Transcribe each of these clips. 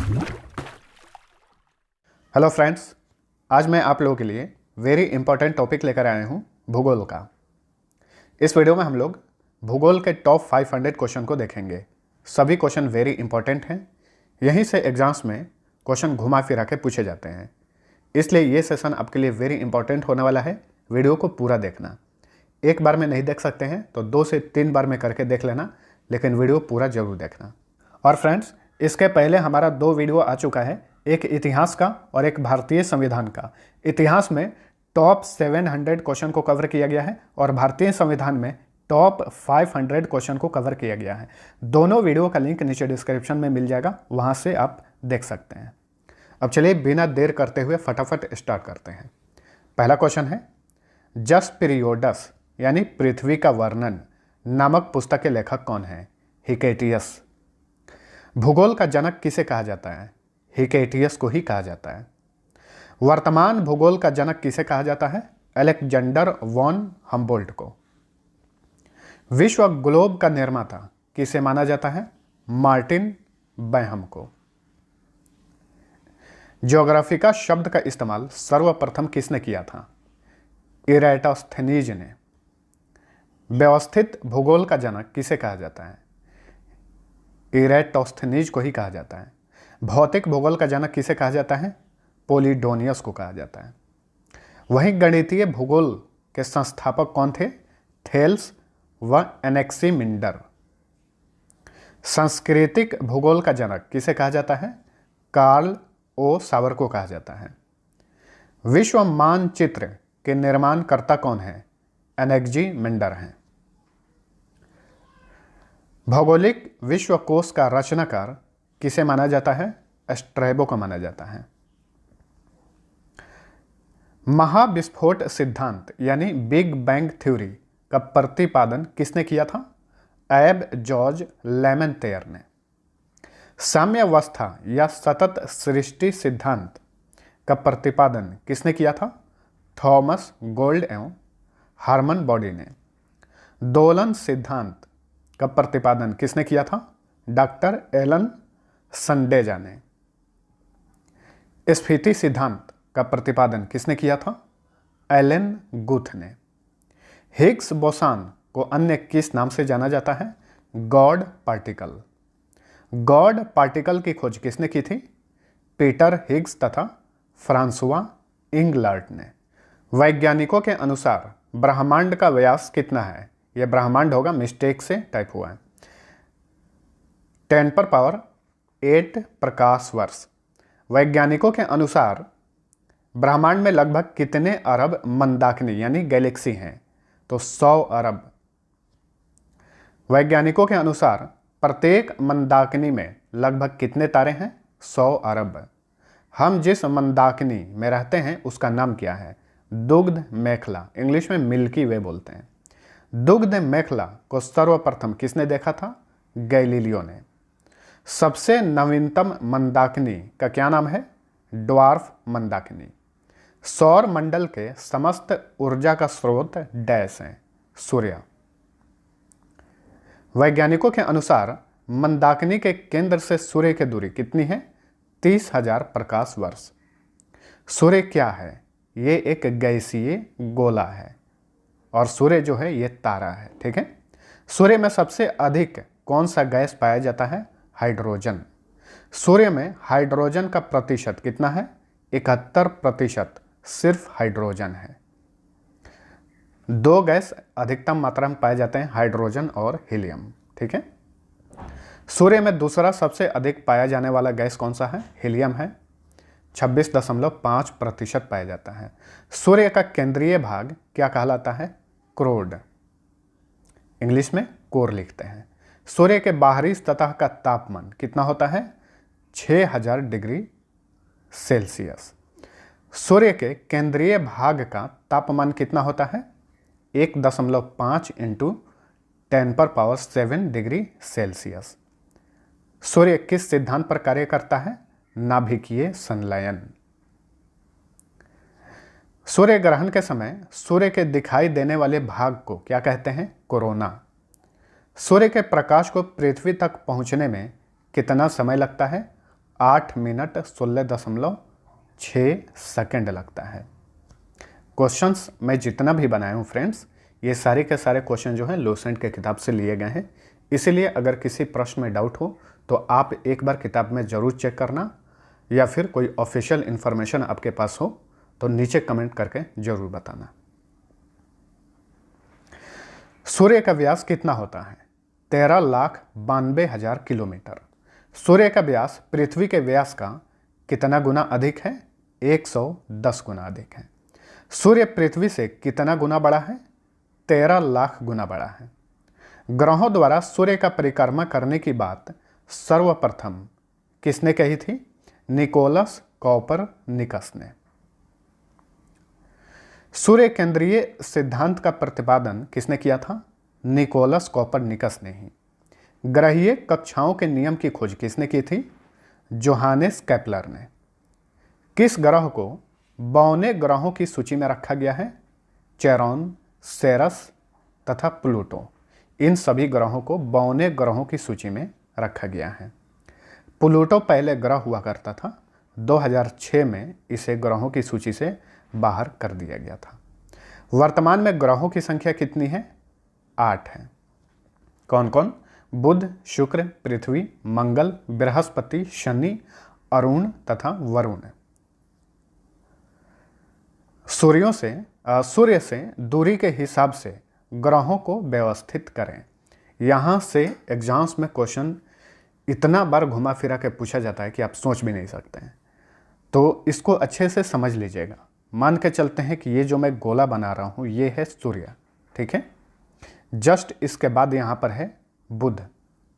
Hello friends, आज मैं आप लोगों के लिए वेरी इंपॉर्टेंट टॉपिक लेकर आया हूँ भूगोल का। इस वीडियो में हम लोग भूगोल के टॉप 500 क्वेश्चन को देखेंगे। सभी क्वेश्चन वेरी इंपॉर्टेंट हैं। यहीं से एग्जाम्स में क्वेश्चन घुमा फिरा के पूछे जाते हैं, इसलिए ये सेशन आपके लिए वेरी इंपॉर्टेंट होने वाला है। वीडियो को पूरा देखना। एक बार में नहीं देख सकते हैं तो 2 से 3 बार में करके देख लेना, लेकिन वीडियो पूरा जरूर देखना। और फ्रेंड्स, इसके पहले हमारा 2 वीडियो आ चुका है, एक इतिहास का और एक भारतीय संविधान का। इतिहास में टॉप 700 क्वेश्चन को कवर किया गया है और भारतीय संविधान में टॉप 500 क्वेश्चन को कवर किया गया है। दोनों वीडियो का लिंक नीचे डिस्क्रिप्शन में मिल जाएगा, वहां से आप देख सकते हैं। अब चलिए बिना देर करते हुए फटाफट स्टार्ट करते हैं। पहला क्वेश्चन है, जस पीरियोडस यानी पृथ्वी का वर्णन नामक पुस्तक के लेखक कौन है? हिकेटियस। भूगोल का जनक किसे कहा जाता है? हिकेटियस को ही कहा जाता है। वर्तमान भूगोल का जनक किसे कहा जाता है? अलेक्जेंडर वॉन हम्बोल्ट को। विश्व ग्लोब का निर्माता किसे माना जाता है? मार्टिन बैहम को। ज्योग्राफी का शब्द का इस्तेमाल सर्वप्रथम किसने किया था? इरेटोस्थेनीज ने। व्यवस्थित भूगोल का जनक किसे कहा जाता है? इरेटोस्थेनीज को ही कहा जाता है। भौतिक भूगोल का जनक किसे कहा जाता है? पोलिडोनियस को कहा जाता है। वहीं गणितीय भूगोल के संस्थापक कौन थे? थेल्स व एनेक्सिमिंडर। सांस्कृतिक भूगोल का जनक किसे कहा जाता है? कार्ल ओ सावर को कहा जाता है। विश्व मानचित्र के निर्माणकर्ता कौन है? एनेक्सिमिंडर हैं। भौगोलिक विश्वकोश का रचनाकार किसे माना जाता है? स्ट्रैबो को माना जाता है। महाविस्फोट सिद्धांत यानी बिग बैंग थ्योरी का प्रतिपादन किसने किया था? एब जॉर्ज लेमेंतेयर ने। साम्यावस्था या सतत सृष्टि सिद्धांत का प्रतिपादन किसने किया था? थॉमस गोल्ड एवं हार्मन बॉडी ने। दोलन सिद्धांत का प्रतिपादन किसने किया था? डॉक्टर एलन संडेजा ने। स्फीति सिद्धांत का प्रतिपादन किसने किया था? एलन गुथ ने। हिग्स बोसान को अन्य किस नाम से जाना जाता है? God particle. गॉड पार्टिकल की खोज किसने की थी? पीटर हिग्स तथा फ्रांसुआ इंगलर्ट ने। वैज्ञानिकों के अनुसार ब्रह्मांड का व्यास कितना है? यह ब्रह्मांड होगा, मिस्टेक से टाइप हुआ है। 10⁸ प्रकाश वर्ष। वैज्ञानिकों के अनुसार ब्रह्मांड में लगभग कितने अरब मंदाकिनी यानी गैलेक्सी हैं? तो 100 अरब। वैज्ञानिकों के अनुसार प्रत्येक मंदाकिनी में लगभग कितने तारे हैं? 100 अरब। हम जिस मंदाकिनी में रहते हैं उसका नाम क्या है? दुग्ध मेखला, इंग्लिश में मिल्की वे बोलते हैं। दुग्ध मेखला को सर्वप्रथम किसने देखा था? गैलीलियो ने। सबसे नवीनतम मंदाकिनी का क्या नाम है? ड्वार्फ मंदाकिनी। सौर मंडल के समस्त ऊर्जा का स्रोत डैश है? सूर्य। वैज्ञानिकों के अनुसार मंदाकिनी के केंद्र से सूर्य की दूरी कितनी है? 30,000 प्रकाश वर्ष। सूर्य क्या है? ये एक गैसीय गोला है और सूर्य जो है ये तारा है। ठीक है। सूर्य में सबसे अधिक कौन सा गैस पाया जाता है? हाइड्रोजन। सूर्य में हाइड्रोजन का प्रतिशत कितना है? 71% सिर्फ हाइड्रोजन है। 2 गैस अधिकतम मात्रा में पाए जाते हैं, हाइड्रोजन और हीलियम। ठीक है। सूर्य में दूसरा सबसे अधिक पाया जाने वाला गैस कौन सा है? हीलियम है, 26.5% पाया जाता है। सूर्य का केंद्रीय भाग क्या कहलाता है? क्रोड, इंग्लिश में कोर लिखते हैं। सूर्य के बाहरी सतह का तापमान कितना होता है? 6000 डिग्री सेल्सियस। सूर्य के केंद्रीय भाग का तापमान कितना होता है? 1.5 × 10⁻7 डिग्री सेल्सियस। सूर्य किस सिद्धांत पर कार्य करता है? नाभिकीय संलयन। सूर्य ग्रहण के समय सूर्य के दिखाई देने वाले भाग को क्या कहते हैं? कोरोना। सूर्य के प्रकाश को पृथ्वी तक पहुंचने में कितना समय लगता है? 8 मिनट 16.6 सेकंड लगता है। क्वेश्चंस मैं जितना भी बनाया हूँ फ्रेंड्स, ये सारे के सारे क्वेश्चन जो हैं लूसेंट के किताब से लिए गए हैं। इसीलिए अगर किसी प्रश्न में डाउट हो तो आप एक बार किताब में ज़रूर चेक करना, या फिर कोई ऑफिशियल इन्फॉर्मेशन आपके पास हो तो नीचे कमेंट करके ज़रूर बताना। सूर्य का व्यास कितना होता है? 13,92,000 किलोमीटर। सूर्य का व्यास पृथ्वी के व्यास का कितना गुना अधिक है? 110 गुना अधिक है। सूर्य पृथ्वी से कितना गुना बड़ा है? 13 लाख गुना बड़ा है। ग्रहों द्वारा सूर्य का परिक्रमा करने की बात सर्वप्रथम किसने कही थी? निकोलस कॉपरनिकस ने। सूर्य केंद्रीय सिद्धांत का प्रतिपादन किसने किया था? निकोलस कॉपरनिकस ने ही। ग्रहीय कक्षाओं के नियम की खोज किसने की थी? जोहानेस केपलर ने। किस ग्रह को बौने ग्रहों की सूची में रखा गया है? चेरॉन, सेरस तथा प्लूटो। इन सभी ग्रहों को बौने ग्रहों की सूची में रखा गया है। प्लूटो पहले ग्रह हुआ करता था, 2006 में इसे ग्रहों की सूची से बाहर कर दिया गया था। वर्तमान में ग्रहों की संख्या कितनी है? 8 है। कौन कौन? बुध, शुक्र, पृथ्वी, मंगल, बृहस्पति, शनि, अरुण तथा वरुण। सूर्य से दूरी के हिसाब से ग्रहों को व्यवस्थित करें। यहाँ से एग्जाम्स में क्वेश्चन इतना बार घुमा फिरा के पूछा जाता है कि आप सोच भी नहीं सकते हैं। तो इसको अच्छे से समझ लीजिएगा। मान के चलते हैं कि ये जो मैं गोला बना रहा हूँ ये है सूर्य, ठीक है। जस्ट इसके बाद यहाँ पर है बुध,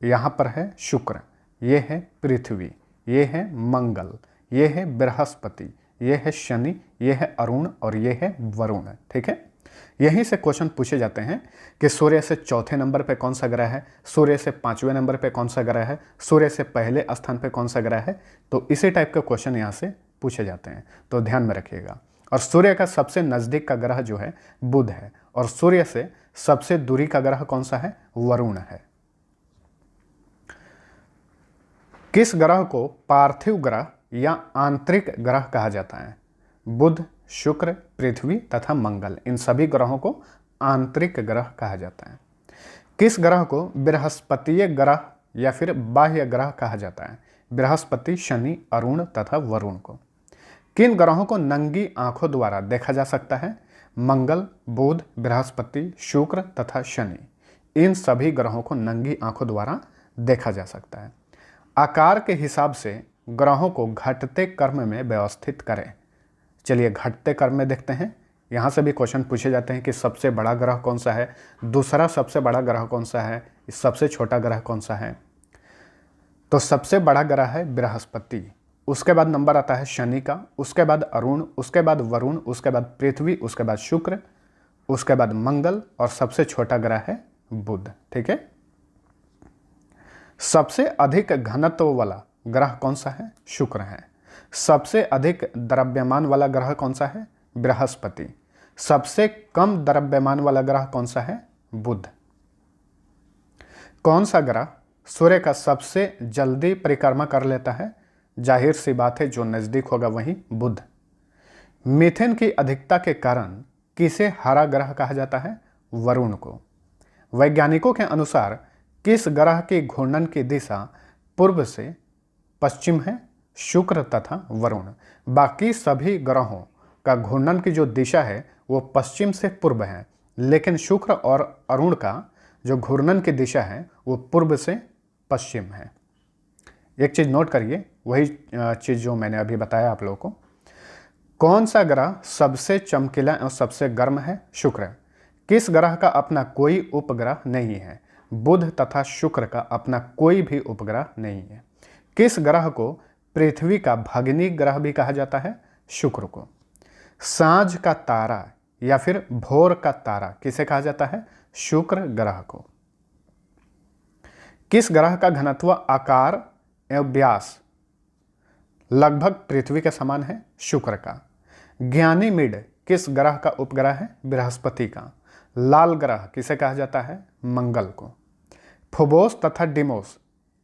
यहाँ पर है शुक्र, ये है पृथ्वी, ये है मंगल, ये है बृहस्पति, ये है शनि, ये है अरुण और ये है वरुण, ठीक है। यहीं से क्वेश्चन पूछे जाते हैं कि सूर्य से चौथे नंबर पे कौन सा ग्रह है, सूर्य से 5वें नंबर पे कौन सा ग्रह है, सूर्य से पहले स्थान पे कौन सा ग्रह है। तो इसी टाइप के क्वेश्चन यहाँ से पूछे जाते हैं, तो ध्यान में रखिएगा। और सूर्य का सबसे नज़दीक का ग्रह जो है बुध है, और सूर्य से सबसे दूरी का ग्रह कौन सा है? वरुण है। किस ग्रह को पार्थिव ग्रह या आंतरिक ग्रह कहा जाता है? बुध, शुक्र, पृथ्वी तथा मंगल, इन सभी ग्रहों को आंतरिक ग्रह कहा जाता है। किस ग्रह को बृहस्पतीय ग्रह या फिर बाह्य ग्रह कहा जाता है? बृहस्पति, शनि, अरुण तथा वरुण को। किन ग्रहों को नंगी आंखों द्वारा देखा जा सकता है? मंगल, बुध, बृहस्पति, शुक्र तथा शनि, इन सभी ग्रहों को नंगी आंखों द्वारा देखा जा सकता है। आकार के हिसाब से ग्रहों को घटते क्रम में व्यवस्थित करें। चलिए घटते क्रम में देखते हैं। यहाँ से भी क्वेश्चन पूछे जाते हैं कि सबसे बड़ा ग्रह कौन सा है, दूसरा सबसे बड़ा ग्रह कौन सा है, सबसे छोटा ग्रह कौन सा है। तो सबसे बड़ा ग्रह है बृहस्पति, उसके बाद नंबर आता है शनि का, उसके बाद अरुण, उसके बाद वरुण, उसके बाद पृथ्वी, उसके बाद शुक्र, उसके बाद मंगल और सबसे छोटा ग्रह है बुध, ठीक है। सबसे अधिक घनत्व वाला ग्रह कौन सा है? शुक्र है। सबसे अधिक द्रव्यमान वाला ग्रह कौन सा है? बृहस्पति। सबसे कम द्रव्यमान वाला ग्रह कौन सा है? बुध। कौन सा ग्रह सूर्य का सबसे जल्दी परिक्रमा कर लेता है? जाहिर सी बात है, जो नजदीक होगा वही बुध। मीथेन की अधिकता के कारण किसे हरा ग्रह कहा जाता है? वरुण को। वैज्ञानिकों के अनुसार किस ग्रह की घूर्णन की दिशा पूर्व से पश्चिम है? शुक्र तथा वरुण। बाकी सभी ग्रहों का घूर्णन की जो दिशा है वो पश्चिम से पूर्व है, लेकिन शुक्र और अरुण का जो घूर्णन की दिशा है वो पूर्व से पश्चिम है। एक चीज़ नोट करिए, वही चीज़ जो मैंने अभी बताया आप लोगों को। कौन सा ग्रह सबसे चमकीला और सबसे गर्म है? शुक्र। किस ग्रह का अपना कोई उपग्रह नहीं है? बुध तथा शुक्र का अपना कोई भी उपग्रह नहीं है। किस ग्रह को पृथ्वी का भगिनी ग्रह भी कहा जाता है? शुक्र को। सांझ का तारा या फिर भोर का तारा किसे कहा जाता है? शुक्र ग्रह को। किस ग्रह का घनत्व, आकार एवं व्यास लगभग पृथ्वी के समान है? शुक्र का। ज्ञानीमीड किस ग्रह का उपग्रह है? बृहस्पति का। लाल ग्रह किसे कहा जाता है? मंगल को। फोबोस तथा डिमोस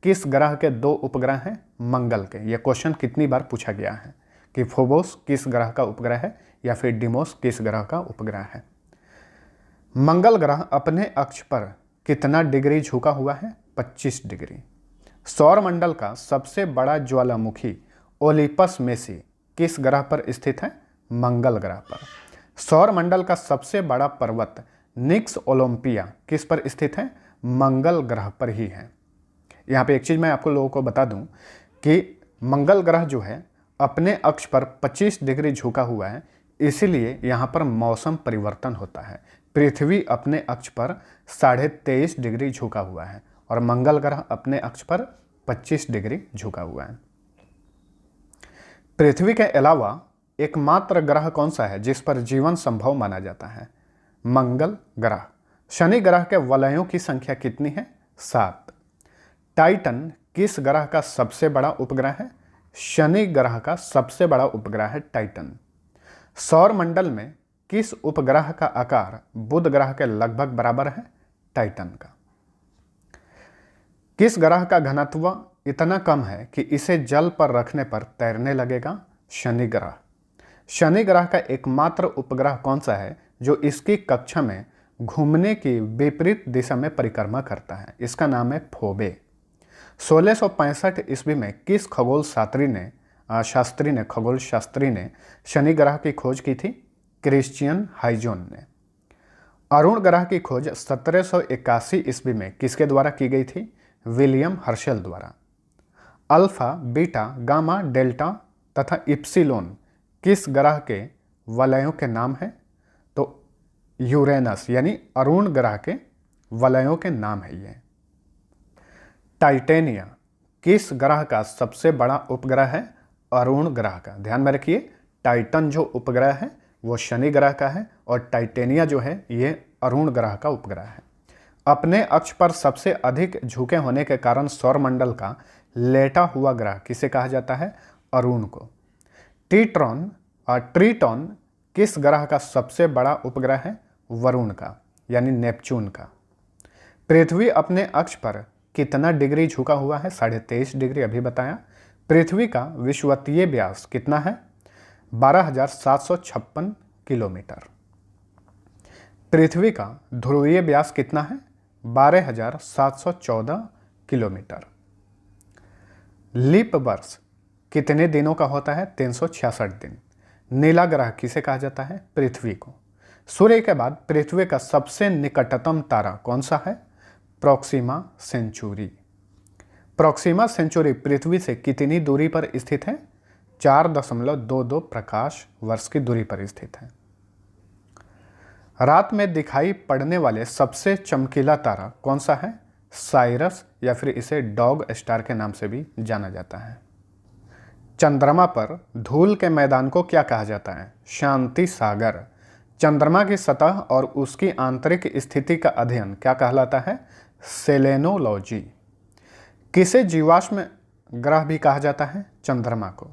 किस ग्रह के 2 उपग्रह हैं मंगल के? यह क्वेश्चन कितनी बार पूछा गया है कि फोबोस किस ग्रह का उपग्रह है या फिर डिमोस किस ग्रह का उपग्रह है। मंगल ग्रह अपने अक्ष पर कितना डिग्री झुका हुआ है? 25 डिग्री। सौर मंडल का सबसे बड़ा ज्वालामुखी ओलिपस में से किस ग्रह पर स्थित है? मंगल ग्रह पर। सौर मंडल का सबसे बड़ा पर्वत निक्स ओलंपिया किस पर स्थित है? मंगल ग्रह पर ही है। यहाँ पे एक चीज़ मैं आपको लोगों को बता दूं कि मंगल ग्रह जो है अपने अक्ष पर 25 डिग्री झुका हुआ है, इसीलिए यहाँ पर मौसम परिवर्तन होता है। पृथ्वी अपने अक्ष पर 23.5 डिग्री झुका हुआ है और मंगल ग्रह अपने अक्ष पर 25 डिग्री झुका हुआ है। पृथ्वी के अलावा एकमात्र ग्रह कौन सा है जिस पर जीवन संभव माना जाता है? मंगल ग्रह। शनि ग्रह के वलयों की संख्या कितनी है? 7। टाइटन किस ग्रह का सबसे बड़ा उपग्रह है? शनि ग्रह का सबसे बड़ा उपग्रह है टाइटन। सौर मंडल में किस उपग्रह का आकार बुध ग्रह के लगभग बराबर है? टाइटन का। किस ग्रह का घनत्व इतना कम है कि इसे जल पर रखने पर तैरने लगेगा? शनि ग्रह। शनि ग्रह का एकमात्र उपग्रह कौन सा है जो इसकी कक्षा में घूमने की विपरीत दिशा में परिक्रमा करता है? इसका नाम है फोबे। 1665 ईस्वी में किस खगोल शास्त्री ने शनि ग्रह की खोज की थी? क्रिश्चियन हाइजोन ने। अरुण ग्रह की खोज 1781 ईस्वी में किसके द्वारा की गई थी? विलियम हर्शल द्वारा। अल्फा, बीटा, गामा, डेल्टा तथा इप्सिलोन किस ग्रह के वलयों के नाम हैं? तो यूरेनस यानी अरुण ग्रह के वलयों के नाम है ये। टाइटेनिया किस ग्रह का सबसे बड़ा उपग्रह है? अरुण ग्रह का। ध्यान में रखिए, टाइटन जो उपग्रह है वो शनि ग्रह का है और टाइटेनिया जो है ये अरुण ग्रह का उपग्रह है। अपने अक्ष पर सबसे अधिक झुके होने के कारण सौरमंडल का लेटा हुआ ग्रह किसे कहा जाता है? अरुण को। ट्रीटॉन किस ग्रह का सबसे बड़ा उपग्रह है? वरुण का यानी नेपच्यून का। पृथ्वी अपने अक्ष पर कितना डिग्री झुका हुआ है? 23.5 डिग्री, अभी बताया। पृथ्वी का विषुवतीय व्यास कितना है? 12,756 किलोमीटर। पृथ्वी का ध्रुवीय व्यास कितना है? 12,714 किलोमीटर। लीप वर्ष कितने दिनों का होता है? 366 दिन। नीला ग्रह किसे कहा जाता है? पृथ्वी को। सूर्य के बाद पृथ्वी का सबसे निकटतम तारा कौन सा है? Proxima Centauri. प्रॉक्सिमा सेंचुरी पृथ्वी से कितनी दूरी पर स्थित है? 4.22 प्रकाश वर्ष की दूरी पर स्थित है। रात में दिखाई पड़ने वाले सबसे चमकीला तारा कौन सा है? साइरस या फिर इसे डॉग स्टार के नाम से भी जाना जाता है। चंद्रमा पर धूल के मैदान को क्या कहा जाता है? शांति सागर। चंद्रमा की सतह और उसकी आंतरिक स्थिति का अध्ययन क्या कहलाता है? सेलेनोलॉजी। किसे जीवाश्म ग्रह भी कहा जाता है? चंद्रमा को।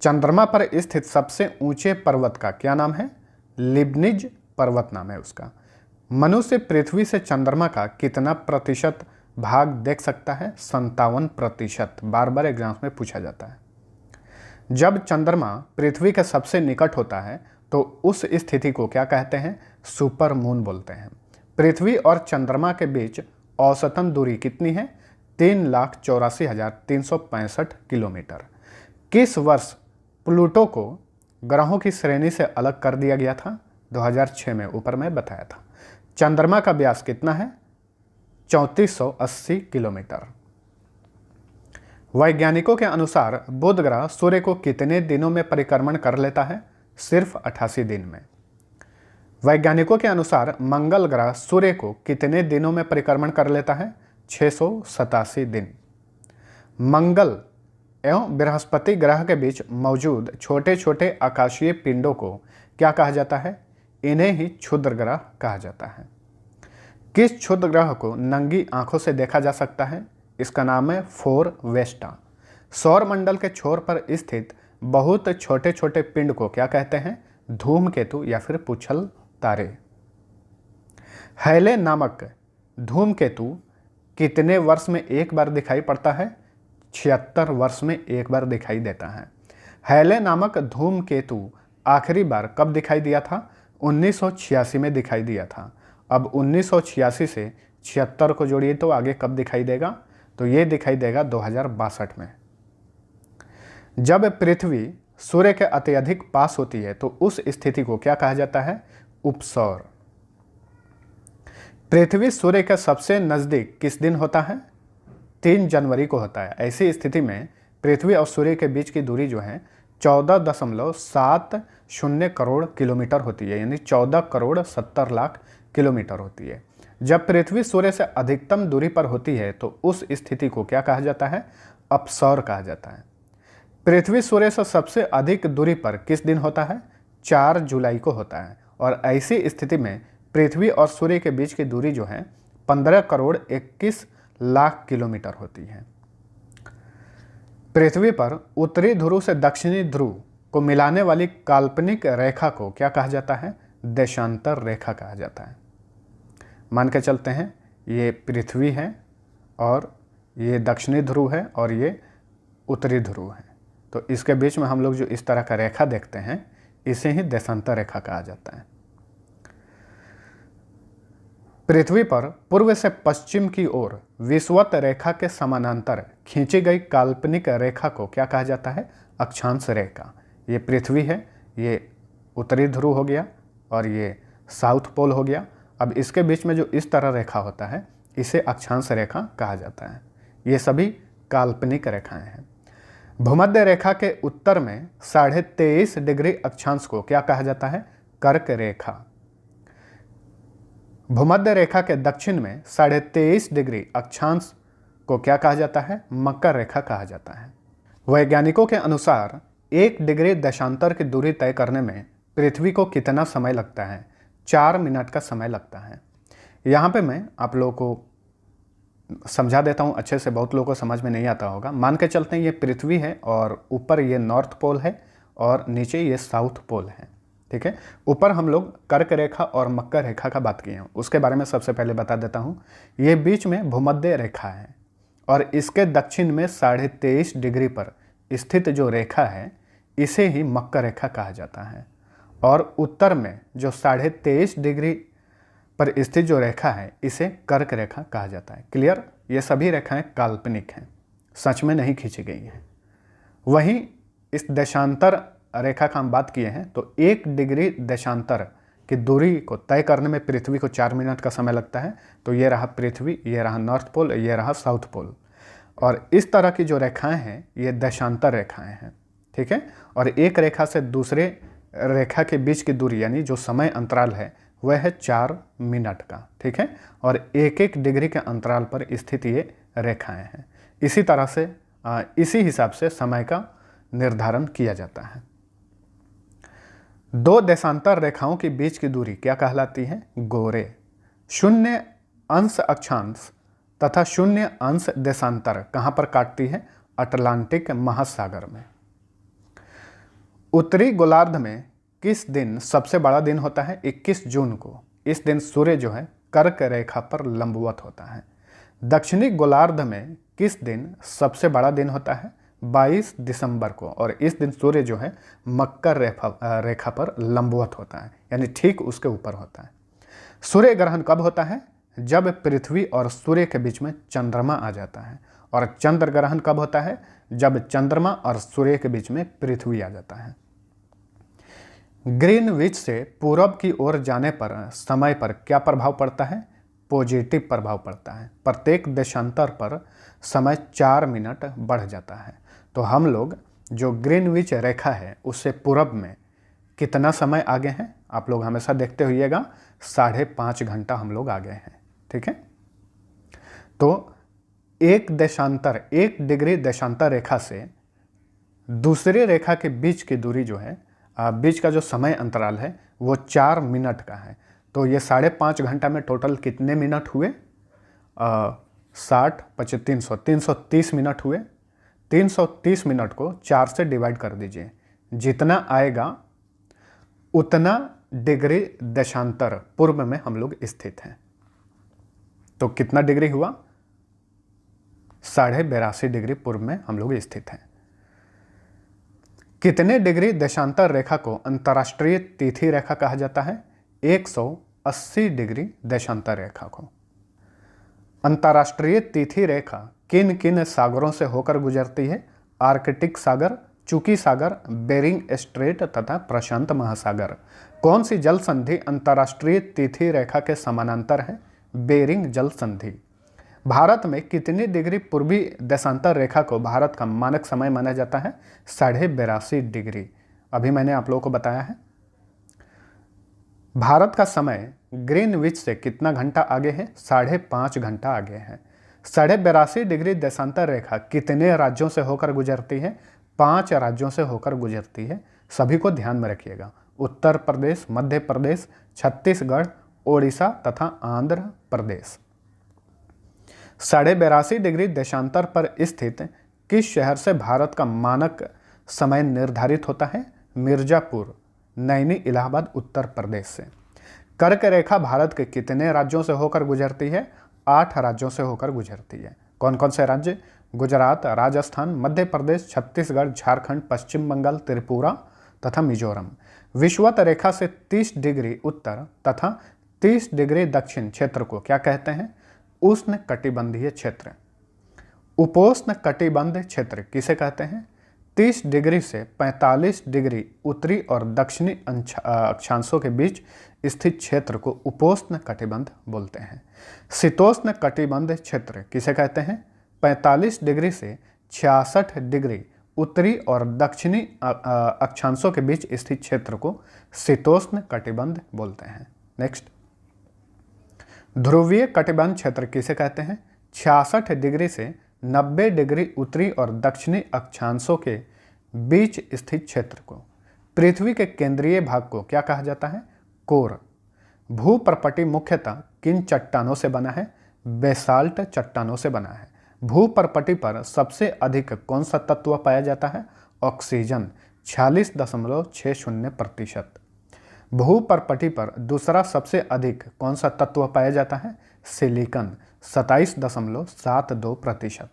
चंद्रमा पर स्थित सबसे ऊंचे पर्वत का क्या नाम है? लिबनिज पर्वत नाम है उसका। मनुष्य पृथ्वी से चंद्रमा का कितना प्रतिशत भाग देख सकता है? 57%। बार बार एग्जाम्स में पूछा जाता है। जब चंद्रमा पृथ्वी के सबसे निकट होता है तो उस स्थिति को क्या कहते हैं? सुपर मून बोलते हैं। पृथ्वी और चंद्रमा के बीच औसतन दूरी कितनी है? 3,84,365 किलोमीटर। किस वर्ष प्लूटो को ग्रहों की श्रेणी से अलग कर दिया गया था? 2006 में, ऊपर में बताया था। चंद्रमा का व्यास कितना है? 3480 किलोमीटर। वैज्ञानिकों के अनुसार बुध ग्रह सूर्य को कितने दिनों में परिक्रमण कर लेता है? सिर्फ 88 दिन में। वैज्ञानिकों के अनुसार मंगल ग्रह सूर्य को कितने दिनों में परिक्रमण कर लेता है? 687 दिन। मंगल एवं बृहस्पति ग्रह के बीच मौजूद छोटे छोटे आकाशीय पिंडों को क्या कहा जाता है? इन्हें ही क्षुद्र ग्रह कहा जाता है। किस क्षुद्र ग्रह को नंगी आंखों से देखा जा सकता है? इसका नाम है फोर वेस्टा। सौर मंडल के छोर पर स्थित बहुत छोटे छोटे पिंड को क्या कहते हैं? धूमकेतु या फिर पुच्छल तारे। हैले नामक धूमकेतु कितने वर्ष में एक बार दिखाई पड़ता है? 76 वर्ष में एक बार दिखाई देता है। हैले नामक धूमकेतु आखिरी बार कब दिखाई दिया था? 1986 में दिखाई दिया था। अब 1986 से 76 को जोड़िए तो आगे कब दिखाई देगा? तो ये दिखाई देगा 2062 में। जब पृथ्वी सूर्य के अत्यधिक पास होती है तो उस स्थिति को क्या कहा जाता है? उपसौर। पृथ्वी सूर्य के सबसे नज़दीक किस दिन होता है? 3 जनवरी को होता है। ऐसी स्थिति में पृथ्वी और सूर्य के बीच की दूरी जो है 14.70 करोड़ किलोमीटर होती है, यानी 14 करोड़ 70 लाख किलोमीटर होती है। जब पृथ्वी सूर्य से अधिकतम दूरी पर होती है तो उस स्थिति को क्या कहा जाता है? अपसौर कहा जाता है। पृथ्वी सूर्य से सबसे अधिक दूरी पर किस दिन होता है? 4 जुलाई को होता है। और ऐसी स्थिति में पृथ्वी और सूर्य के बीच की दूरी जो है 15 करोड़ 21 लाख किलोमीटर होती है। पृथ्वी पर उत्तरी ध्रुव से दक्षिणी ध्रुव को मिलाने वाली काल्पनिक रेखा को क्या कहा जाता है? देशांतर रेखा कहा जाता है। मान के चलते हैं ये पृथ्वी है और ये दक्षिणी ध्रुव है और ये उत्तरी ध्रुव है, तो इसके बीच में हम लोग जो इस तरह का रेखा देखते हैं इसे ही देशांतर रेखा कहा जाता है। पृथ्वी पर पूर्व से पश्चिम की ओर विषुवत रेखा के समानांतर खींची गई काल्पनिक रेखा को क्या कहा जाता है? अक्षांश रेखा। ये पृथ्वी है, ये उत्तरी ध्रुव हो गया और ये साउथ पोल हो गया। अब इसके बीच में जो इस तरह रेखा होता है इसे अक्षांश रेखा कहा जाता है। ये सभी काल्पनिक रेखाएं हैं। भूमध्य रेखा के उत्तर में 23.5 डिग्री अक्षांश को क्या कहा जाता है? कर्क रेखा। भूमध्य रेखा के दक्षिण में 23.5 डिग्री अक्षांश को क्या कहा जाता है? मकर रेखा कहा जाता है। वैज्ञानिकों के अनुसार 1 डिग्री देशांतर की दूरी तय करने में पृथ्वी को कितना समय लगता है? 4 मिनट का समय लगता है। यहाँ पे मैं आप लोगों को समझा देता हूँ अच्छे से, बहुत लोगों को समझ में नहीं आता होगा। मान के चलते हैं ये पृथ्वी है और ऊपर ये नॉर्थ पोल है और नीचे ये साउथ पोल है, ठीक है। ऊपर हम लोग कर्क रेखा और मकर रेखा का बात किए हैं, उसके बारे में सबसे पहले बता देता हूँ। ये बीच में भूमध्य रेखा है और इसके दक्षिण में 23.5 डिग्री पर स्थित जो रेखा है इसे ही मकर रेखा कहा जाता है। और उत्तर में जो 23.5 डिग्री पर स्थित जो रेखा है इसे कर्क रेखा कहा जाता है। क्लियर? ये सभी रेखाएं काल्पनिक हैं, सच में नहीं खींची गई हैं। वहीं इस देशांतर रेखा का हम बात किए हैं तो 1 डिग्री देशांतर की दूरी को तय करने में पृथ्वी को 4 मिनट का समय लगता है। तो ये रहा पृथ्वी, ये रहा नॉर्थ पोल, ये रहा साउथ पोल। और इस तरह की जो रेखाएं हैं ये देशांतर रेखाएं हैं, ठीक है। और एक रेखा से दूसरे रेखा के बीच की दूरी यानी जो समय अंतराल है वह है 4 मिनट का, ठीक है। और 1-1 डिग्री के अंतराल पर स्थित ये रेखाएं हैं। इसी तरह से इसी हिसाब से समय का निर्धारण किया जाता है। 2 देशांतर रेखाओं के बीच की दूरी क्या कहलाती है? गोरे। 0 अंश अक्षांश तथा 0 अंश देशांतर कहाँ पर काटती है? अटलांटिक महासागर में। उत्तरी गोलार्ध में किस दिन सबसे बड़ा दिन होता है? 21 जून को। इस दिन सूर्य जो है कर्क रेखा पर लंबवत होता है। दक्षिणी गोलार्ध में किस दिन सबसे बड़ा दिन होता है? 22 दिसंबर को। और इस दिन सूर्य जो है मकर रेखा पर लंबवत होता है, यानी ठीक उसके ऊपर होता है। सूर्य ग्रहण कब होता है? जब पृथ्वी और सूर्य के बीच में चंद्रमा आ जाता है। और चंद्र ग्रहण कब होता है? जब चंद्रमा और सूर्य के बीच में पृथ्वी आ जाता है। ग्रीनविच से पूरब की ओर जाने पर समय पर क्या प्रभाव पड़ता है? पॉजिटिव प्रभाव पड़ता है। प्रत्येक देशांतर पर समय 4 मिनट बढ़ जाता है। तो हम लोग जो ग्रीनविच रेखा है उससे पूरब में कितना समय आगे हैं? आप लोग हमेशा देखते होइएगा 5.5 घंटा हम लोग आगे हैं, ठीक है। तो 1 डिग्री देशांतर रेखा से दूसरी रेखा के बीच की दूरी जो है, बीच का जो समय अंतराल है वो 4 मिनट का है। तो ये 5.5 घंटा में टोटल कितने मिनट हुए? 60, 25, 330 मिनट हुए। 330 मिनट को 4 से डिवाइड कर दीजिए, जितना आएगा उतना डिग्री देशांतर पूर्व में हम लोग स्थित हैं। तो कितना डिग्री हुआ? 82.5 डिग्री पूर्व में हम लोग स्थित हैं। कितने डिग्री देशांतर रेखा को अंतर्राष्ट्रीय तिथि रेखा कहा जाता है? 180 डिग्री देशांतर रेखा को। अंतर्राष्ट्रीय तिथि रेखा किन किन सागरों से होकर गुजरती है? आर्कटिक सागर, चुकी सागर, बेरिंग स्ट्रेट तथा प्रशांत महासागर। कौन सी जल संधि अंतर्राष्ट्रीय तिथि रेखा के समानांतर है? बेरिंग जल संधि। भारत में कितनी डिग्री पूर्वी देशांतर रेखा को भारत का मानक समय माना जाता है? 82.5 डिग्री। अभी मैंने आप लोगों को बताया है। भारत का समय ग्रीनविच से कितना घंटा आगे है? 5.5 घंटा आगे है। 82.5 डिग्री देशांतर रेखा कितने राज्यों से होकर गुजरती है? 5 राज्यों से होकर गुजरती है। सभी को ध्यान में रखिएगा। उत्तर प्रदेश, मध्य प्रदेश, छत्तीसगढ़, ओडिशा तथा आंध्र प्रदेश। 82.5 डिग्री देशांतर पर स्थित किस शहर से भारत का मानक समय निर्धारित होता है? मिर्जापुर, नैनी, इलाहाबाद, उत्तर प्रदेश से। कर्क रेखा भारत के कितने राज्यों से होकर गुजरती है? 8 राज्यों से होकर गुजरती है। कौन कौन से राज्य? गुजरात, राजस्थान, मध्य प्रदेश, छत्तीसगढ़, झारखंड, पश्चिम बंगाल, त्रिपुरा तथा मिजोरम। विषुवत रेखा से 30 डिग्री उत्तर तथा 30 डिग्री दक्षिण क्षेत्र को क्या कहते हैं? उष्ण कटिबंधीय क्षेत्र। उपोष्ण कटिबंध क्षेत्र किसे कहते हैं? 30 डिग्री से 45 डिग्री उत्तरी और दक्षिणी अक्षांशों के बीच स्थित क्षेत्र को उपोष्ण कटिबंध बोलते हैं। शीतोष्ण कटिबंध क्षेत्र किसे कहते हैं? 45 डिग्री से 66 डिग्री उत्तरी और दक्षिणी अक्षांशों के बीच स्थित क्षेत्र को शीतोष्ण कटिबंध बोलते हैं। नेक्स्ट, ध्रुवीय कटिबंध क्षेत्र किसे कहते हैं? 66 डिग्री से 90 डिग्री उत्तरी और दक्षिणी अक्षांशों के बीच स्थित क्षेत्र को। पृथ्वी के केंद्रीय भाग को क्या कहा जाता है? कोर। भूप्रपटी मुख्यतः किन चट्टानों से बना है? बेसाल्ट चट्टानों से बना है। भूप्रपटी पर सबसे अधिक कौन सा तत्व पाया जाता है? ऑक्सीजन, 46.60%। भूप्रपटी पर दूसरा सबसे अधिक कौन सा तत्व पाया जाता है? सिलिकॉन, 27.72%।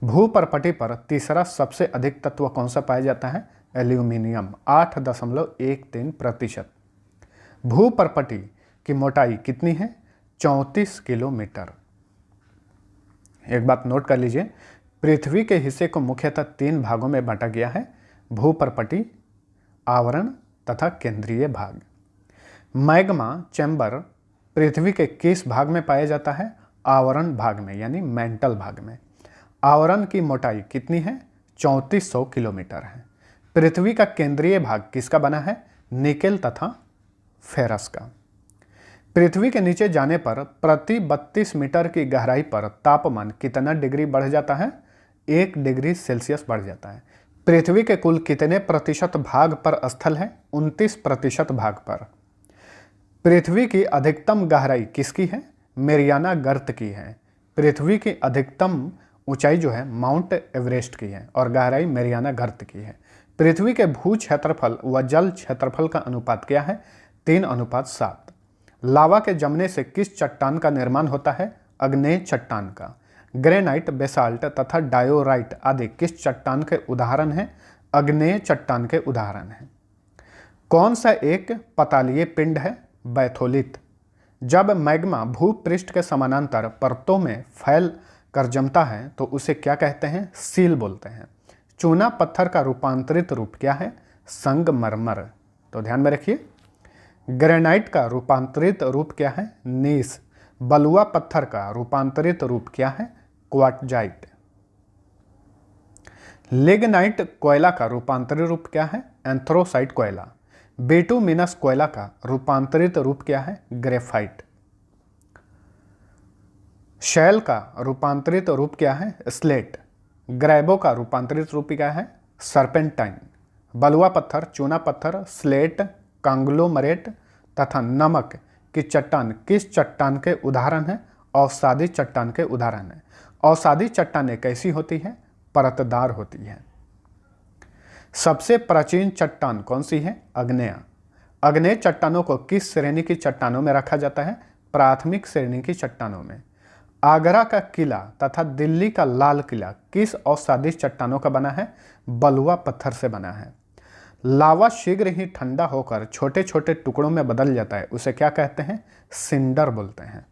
भूप्रपटी पर तीसरा सबसे अधिक तत्व कौन सा पाया जाता है? एल्यूमिनियम, 8.13%। भूप्रपटी की मोटाई कितनी है? 34 किलोमीटर। एक बात नोट कर लीजिए, पृथ्वी के हिस्से को मुख्यतः 3 भागों में बांटा गया है: भूप्रपटी, आवरण तथा केंद्रीय भाग। मैग्मा चैम्बर पृथ्वी के किस भाग में पाया जाता है? आवरण भाग में, यानी मेंटल भाग में। आवरण की मोटाई कितनी है? 3400 किलोमीटर है। पृथ्वी का केंद्रीय भाग किसका बना है? निकेल तथा फेरस का। पृथ्वी के नीचे जाने पर प्रति 32 मीटर की गहराई पर तापमान कितना डिग्री बढ़ जाता है? 1 डिग्री सेल्सियस बढ़ जाता है। पृथ्वी के कुल कितने प्रतिशत भाग पर स्थल है? 29% भाग पर। पृथ्वी की अधिकतम गहराई किसकी है? मेरियाना गर्त की है। पृथ्वी की अधिकतम ऊंचाई जो है माउंट एवरेस्ट की है और गहराई मेरियाना गर्त की है। पृथ्वी के भू क्षेत्रफल व जल क्षेत्रफल का अनुपात क्या है? 3:7। लावा के जमने से किस चट्टान का निर्माण होता है? अग्नेय चट्टान का। ग्रेनाइट, बेसाल्ट तथा डायोराइट आदि किस चट्टान के उदाहरण हैं? अग्नेय चट्टान के उदाहरण हैं। कौन सा एक पतालीय पिंड है? बैथोलिथ। जब मैग्मा भूपृष्ठ के समानांतर परतों में फैल कर जमता है तो उसे क्या कहते हैं? सील बोलते हैं। चूना पत्थर का रूपांतरित रूप क्या है? संगमरमर। तो ध्यान में रखिए, ग्रेनाइट का रूपांतरित रूप क्या है? नीस। बलुआ पत्थर का रूपांतरित रूप क्या है? क्वार्टजाइट। लिग्नाइट कोयला का रूपांतरित रूप क्या है? एंथ्रोसाइट कोयला। बिटुमिनस कोयला का रूपांतरित रूप क्या है? ग्रेफाइट। शैल का रूपांतरित रूप क्या है? स्लेट। ग्रेबो का रूपांतरित रूप क्या है? सर्पेंटाइन। बलुआ पत्थर, चूना पत्थर, स्लेट, कांग्लोमरेट तथा नमक की चट्टान किस चट्टान के उदाहरण हैं? अवसादी चट्टान के उदाहरण हैं। अवसादी चट्टानें कैसी होती हैं? परतदार होती हैं। सबसे प्राचीन चट्टान कौन सी है? आग्नेय। आग्नेय चट्टानों को किस श्रेणी की चट्टानों में रखा जाता है? प्राथमिक श्रेणी की चट्टानों में। आगरा का किला तथा दिल्ली का लाल किला किस असादिश चट्टानों का बना है? बलुआ पत्थर से बना है। लावा शीघ्र ही ठंडा होकर छोटे छोटे टुकड़ों में बदल जाता है, उसे क्या कहते हैं? सिंडर बोलते हैं।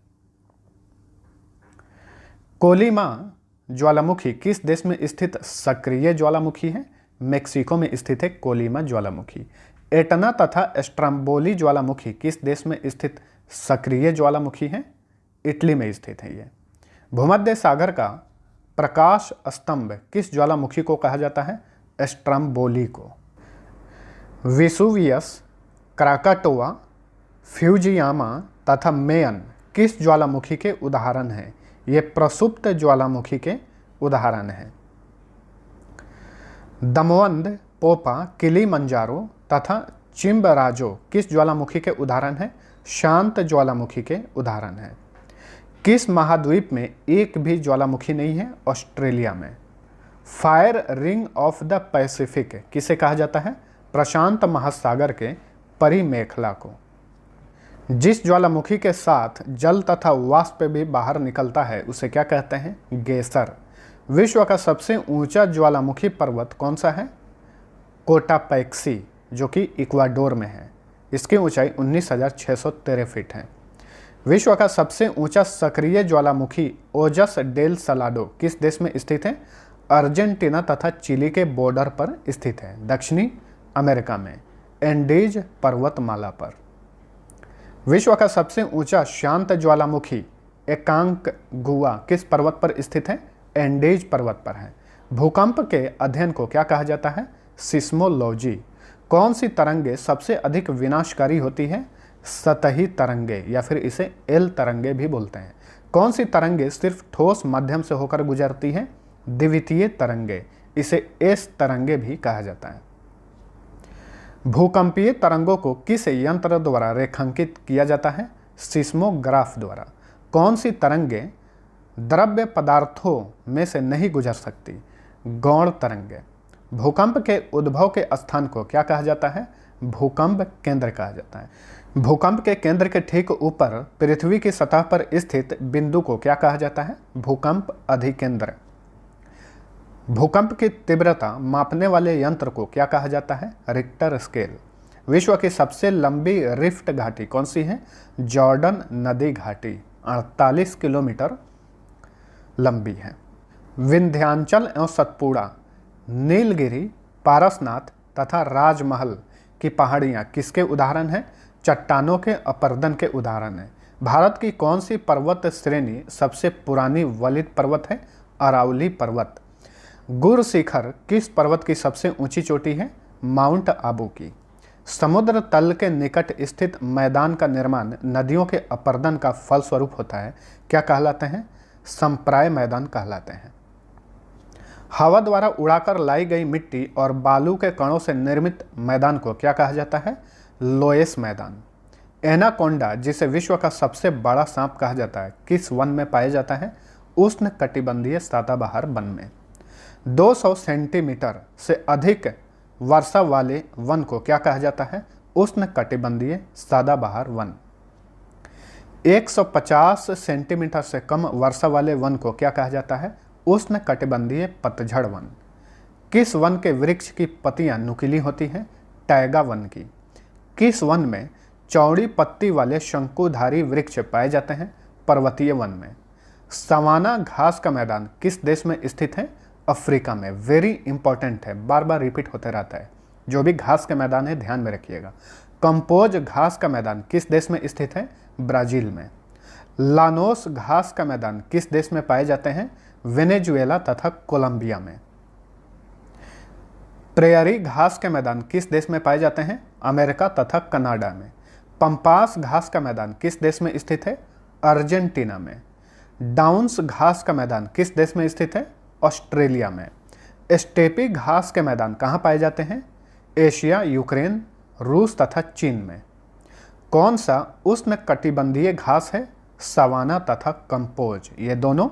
कोलिमा ज्वालामुखी किस देश में स्थित सक्रिय ज्वालामुखी है? मेक्सिको में स्थित है कोलिमा ज्वालामुखी। एटना तथा स्ट्रम्बोली ज्वालामुखी किस देश में स्थित सक्रिय ज्वालामुखी है? इटली में स्थित है ये। भूमध्य सागर का प्रकाश स्तंभ किस ज्वालामुखी को कहा जाता है? स्ट्रम्बोली को। वेसुवियस, क्राकाटोआ, फ्यूजियामा तथा मेयन किस ज्वालामुखी के उदाहरण हैं? ये प्रसुप्त ज्वालामुखी के उदाहरण हैं। दमवंद, पोपा, किलिमंजारो तथा चिम्बराजो किस ज्वालामुखी के उदाहरण हैं? शांत ज्वालामुखी के उदाहरण हैं। किस महाद्वीप में एक भी ज्वालामुखी नहीं है? ऑस्ट्रेलिया में। Fire ring of the Pacific किसे कहा जाता है? प्रशांत महासागर के परिमेखला को। जिस ज्वालामुखी के साथ जल तथा वाष्प भी बाहर निकलता है उसे क्या कहते हैं? गेसर। विश्व का सबसे ऊंचा ज्वालामुखी पर्वत कौन सा है? कोटापैक्सी, जो कि इक्वाडोर में है। इसकी ऊंचाई 19,613 फीट है। विश्व का सबसे ऊंचा सक्रिय ज्वालामुखी ओजस डेल सलाडो किस देश में स्थित है? अर्जेंटीना तथा चिली के बॉर्डर पर स्थित है, दक्षिणी अमेरिका में, एंडीज पर्वतमाला पर। विश्व का सबसे ऊंचा शांत ज्वालामुखी एकांकगुआ किस पर्वत पर स्थित है? एंडीज पर्वत पर है। भूकंप के अध्ययन को क्या कहा जाता है? सिस्मोलॉजी। कौन सी तरंगे सबसे अधिक विनाशकारी होती है? सतही तरंगे, या फिर इसे एल तरंगे भी बोलते हैं। कौन सी तरंगे सिर्फ ठोस माध्यम से होकर गुजरती है? द्वितीय तरंगे, इसे एस तरंगे भी कहा जाता है। भूकंपीय तरंगों को किस यंत्र द्वारा रेखांकित किया जाता है? सिस्मोग्राफ द्वारा। कौन सी तरंगे द्रव्य पदार्थों में से नहीं गुजर सकती? गौण तरंगे। भूकंप के उद्भव के स्थान को क्या कहा जाता है? भूकंप केंद्र कहा जाता है। भूकंप के केंद्र के ठीक ऊपर पृथ्वी की सतह पर स्थित बिंदु को क्या कहा जाता है? भूकंप अधिकेंद्र। भूकंप की तीव्रता मापने वाले यंत्र को क्या कहा जाता है? Richter scale. विश्व की सबसे लंबी रिफ्ट घाटी कौन सी है? जॉर्डन नदी घाटी 48 किलोमीटर लंबी है। विंध्याचल एवं सतपुड़ा, नीलगिरी, पारसनाथ तथा राजमहल की पहाड़ियाँ किसके उदाहरण हैं? चट्टानों के अपर्दन के उदाहरण हैं। भारत की कौन सी पर्वत श्रेणी सबसे पुरानी वलित पर्वत है? अरावली पर्वत। गुर शिखर किस पर्वत की सबसे ऊंची चोटी है? माउंट आबू की। समुद्र तल के निकट स्थित मैदान का निर्माण नदियों के अपर्दन का फलस्वरूप होता है, क्या कहलाते हैं? संप्राय मैदान कहलाते हैं। हवा द्वारा उड़ाकर लाई गई मिट्टी और बालू के कणों से निर्मित मैदान को क्या कहा जाता है? लोएस मैदान। एनाकोंडा, जिसे विश्व का सबसे बड़ा सांप कहा जाता है, किस वन में पाया जाता है? उष्ण कटिबंधीय सदाबहार वन में। 200 सेंटीमीटर से अधिक वर्षा वाले वन को क्या कहा जाता है? उष्ण कटिबंधीय सदाबहार वन। 150 सेंटीमीटर से कम वर्षा वाले वन को क्या कहा जाता है? उष्ण कटिबंधीय पतझड़ वन। किस वन के वृक्ष की पत्तियां नुकीली होती हैं? टैगा वन की। किस वन में चौड़ी पत्ती वाले शंकुधारी वृक्ष पाए जाते हैं? पर्वतीय वन में। सवाना घास का मैदान किस देश में स्थित है? अफ्रीका में। वेरी इंपॉर्टेंट है, बार बार रिपीट होते रहता है। जो भी घास का मैदान है ध्यान में रखिएगा। कंपोज घास का मैदान किस देश में स्थित है? ब्राजील में। लानोस घास का मैदान किस देश में पाए जाते हैं? वेनेजुएला तथा कोलंबिया में। प्रेयरी घास के मैदान किस देश में पाए जाते हैं? अमेरिका तथा कनाडा में। पंपास घास का मैदान किस देश में स्थित है? अर्जेंटीना में। डाउन्स घास का मैदान किस देश में स्थित है? ऑस्ट्रेलिया में। स्टेपी घास के मैदान कहाँ पाए जाते हैं? एशिया, यूक्रेन, रूस तथा चीन में। कौन सा उष्ण कटिबंधीय घास है? सवाना तथा कंपोज, ये दोनों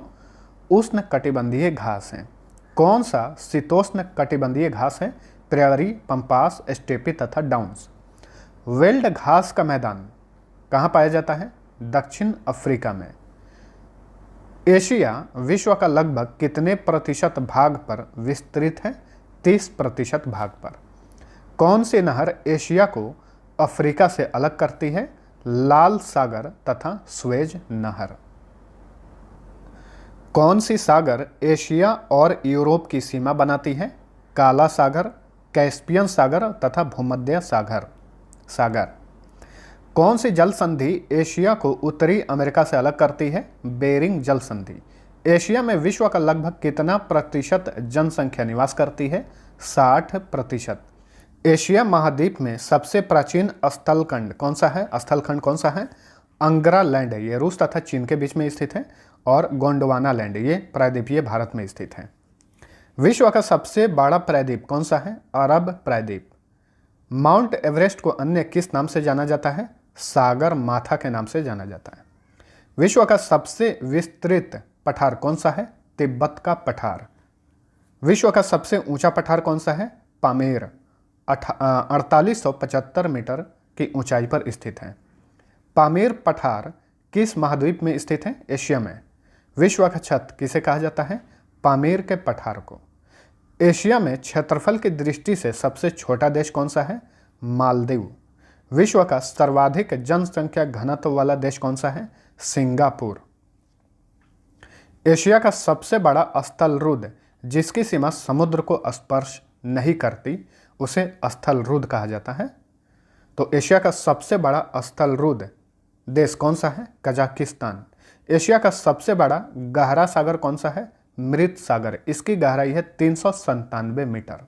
उष्ण कटिबंधीय घास हैं। कौन सा शीतोष्ण कटिबंधीय घास है? प्रेयरी, पंपास, स्टेपी तथा डाउन्स। वेल्ड घास का मैदान कहाँ पाया जाता है? दक्षिण अफ्रीका में। एशिया विश्व का लगभग कितने प्रतिशत भाग पर विस्तृत है? 30% भाग पर। कौन सी नहर एशिया को अफ्रीका से अलग करती है? लाल सागर तथा स्वेज नहर। कौन सी सागर एशिया और यूरोप की सीमा बनाती है? काला सागर, कैस्पियन सागर तथा भूमध्य सागर। कौन सी जल संधि एशिया को उत्तरी अमेरिका से अलग करती है? बेरिंग जल संधि। एशिया में विश्व का लगभग कितना प्रतिशत जनसंख्या निवास करती है? 60%। एशिया महाद्वीप में सबसे प्राचीन स्थलखंड कौन सा है? स्थलखंड कौन सा है? अंगरा लैंड है, ये रूस तथा चीन के बीच में स्थित है। और गोंडवाना लैंड, ये प्रायद्वीपीय भारत में स्थित है। विश्व का सबसे बड़ा प्रायद्वीप कौन सा है? अरब प्रायद्वीप। माउंट एवरेस्ट को अन्य किस नाम से जाना जाता है? सागर माथा के नाम से जाना जाता है। विश्व का सबसे विस्तृत पठार कौन सा है? तिब्बत का पठार। विश्व का सबसे ऊंचा पठार कौन सा है? पामेर 4875 मीटर की ऊंचाई पर स्थित है। पामेर पठार किस महाद्वीप में स्थित है? एशिया में। विश्व का छत किसे कहा जाता है? पामेर के पठार को। एशिया में क्षेत्रफल की दृष्टि से सबसे छोटा देश कौन सा है? मालदीव। विश्व का सर्वाधिक जनसंख्या घनत्व वाला देश कौन सा है? सिंगापुर। एशिया का सबसे बड़ा स्थलरुद्ध जिसकी सीमा समुद्र को स्पर्श नहीं करती उसे स्थलरुद्ध कहा जाता है। तो एशिया का सबसे बड़ा स्थलरुद्ध देश कौन सा है? कजाकिस्तान। एशिया का सबसे बड़ा गहरा सागर कौन सा है? मृत सागर। इसकी गहराई है 397 मीटर।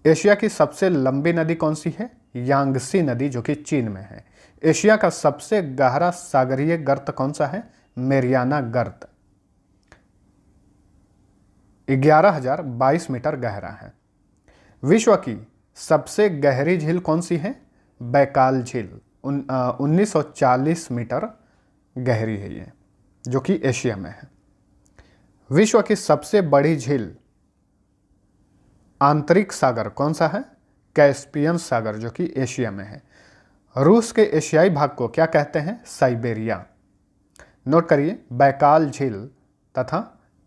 एशिया की सबसे लंबी नदी कौन सी है? यांगसी नदी, जो कि चीन में है। एशिया का सबसे गहरा सागरीय गर्त कौन सा है? मेरियाना गर्त 11,022 मीटर गहरा है। विश्व की सबसे गहरी झील कौन सी है? बैकाल झील 1940 मीटर गहरी है ये, जो कि एशिया में है। विश्व की सबसे बड़ी झील आंतरिक सागर कौन सा है? कैस्पियन सागर, जो कि एशिया में है। रूस के एशियाई भाग को क्या कहते हैं? साइबेरिया। नोट करिए, बैकाल झील तथा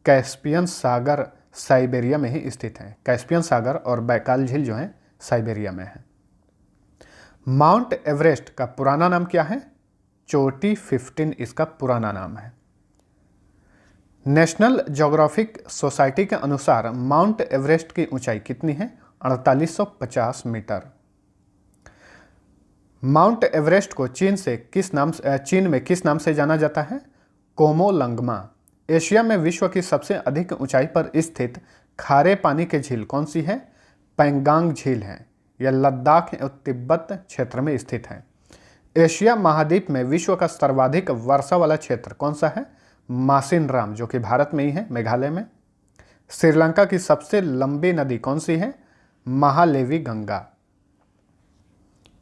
कैस्पियन सागर साइबेरिया में ही स्थित है। कैस्पियन सागर और बैकाल झील जो है साइबेरिया में है। माउंट एवरेस्ट का पुराना नाम क्या है? चोटी 15 इसका पुराना नाम है। नेशनल ज्योग्राफिक सोसाइटी के अनुसार माउंट एवरेस्ट की ऊंचाई कितनी है? 4850 मीटर। माउंट एवरेस्ट को चीन में किस नाम से जाना जाता है? कोमोलंगमा। एशिया में विश्व की सबसे अधिक ऊंचाई पर स्थित खारे पानी की झील कौन सी है? पेंगांग झील है। यह लद्दाख और तिब्बत क्षेत्र में स्थित है। एशिया महाद्वीप में विश्व का सर्वाधिक वर्षा वाला क्षेत्र कौन सा है? मासिनराम, जो कि भारत में ही है, मेघालय में। श्रीलंका की सबसे लंबी नदी कौन सी है? महालेवी गंगा।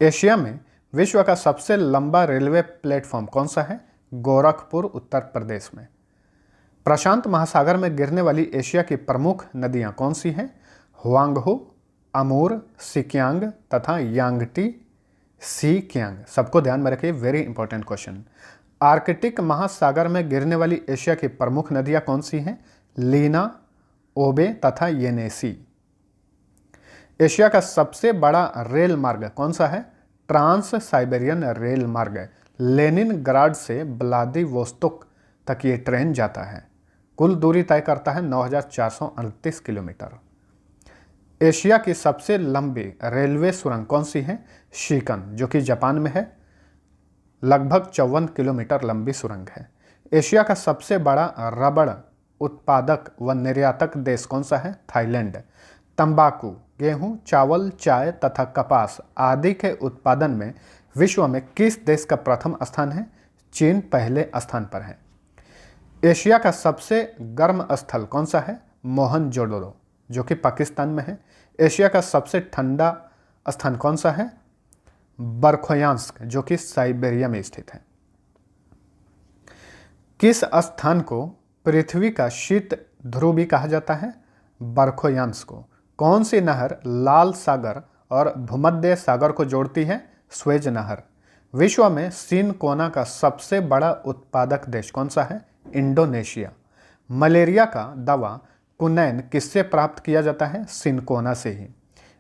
एशिया में विश्व का सबसे लंबा रेलवे प्लेटफॉर्म कौन सा है? गोरखपुर, उत्तर प्रदेश में। प्रशांत महासागर में गिरने वाली एशिया की प्रमुख नदियां कौन सी हैं? हुआंगहो, अमूर, सिकियांग तथा यांगटी सिकियांग। सबको ध्यान में रखिए, वेरी इंपॉर्टेंट क्वेश्चन। आर्कटिक महासागर में गिरने वाली एशिया की प्रमुख नदियां कौन सी हैं? लीना, ओबे तथा येनेसी। एशिया का सबसे बड़ा रेल मार्ग कौन सा है? ट्रांस साइबेरियन रेल मार्ग। लेनिनग्राड से व्लादिवोस्तोक तक ये ट्रेन जाता है। कुल दूरी तय करता है 9438 किलोमीटर। एशिया की सबसे लंबी रेलवे सुरंग कौन सी है? शिकन, जो कि जापान में है। लगभग 54 किलोमीटर लंबी सुरंग है। एशिया का सबसे बड़ा रबड़ उत्पादक व निर्यातक देश कौन सा है? थाईलैंड। तंबाकू, गेहूं, चावल, चाय तथा कपास आदि के उत्पादन में विश्व में किस देश का प्रथम स्थान है? चीन पहले स्थान पर है। एशिया का सबसे गर्म स्थल कौन सा है? मोहनजोदड़ो, जो कि पाकिस्तान में है। एशिया का सबसे ठंडा स्थान कौन सा है? बरखोयांस्क, जो कि साइबेरिया में स्थित है। किस स्थान को पृथ्वी का शीत ध्रुव भी कहा जाता है? बरखोयांस्क को। कौन सी नहर लाल सागर और भूमध्य सागर को जोड़ती है? स्वेज नहर। विश्व में सिनकोना का सबसे बड़ा उत्पादक देश कौन सा है? इंडोनेशिया। मलेरिया का दवा कुनैन किससे प्राप्त किया जाता है? सिनकोना से ही।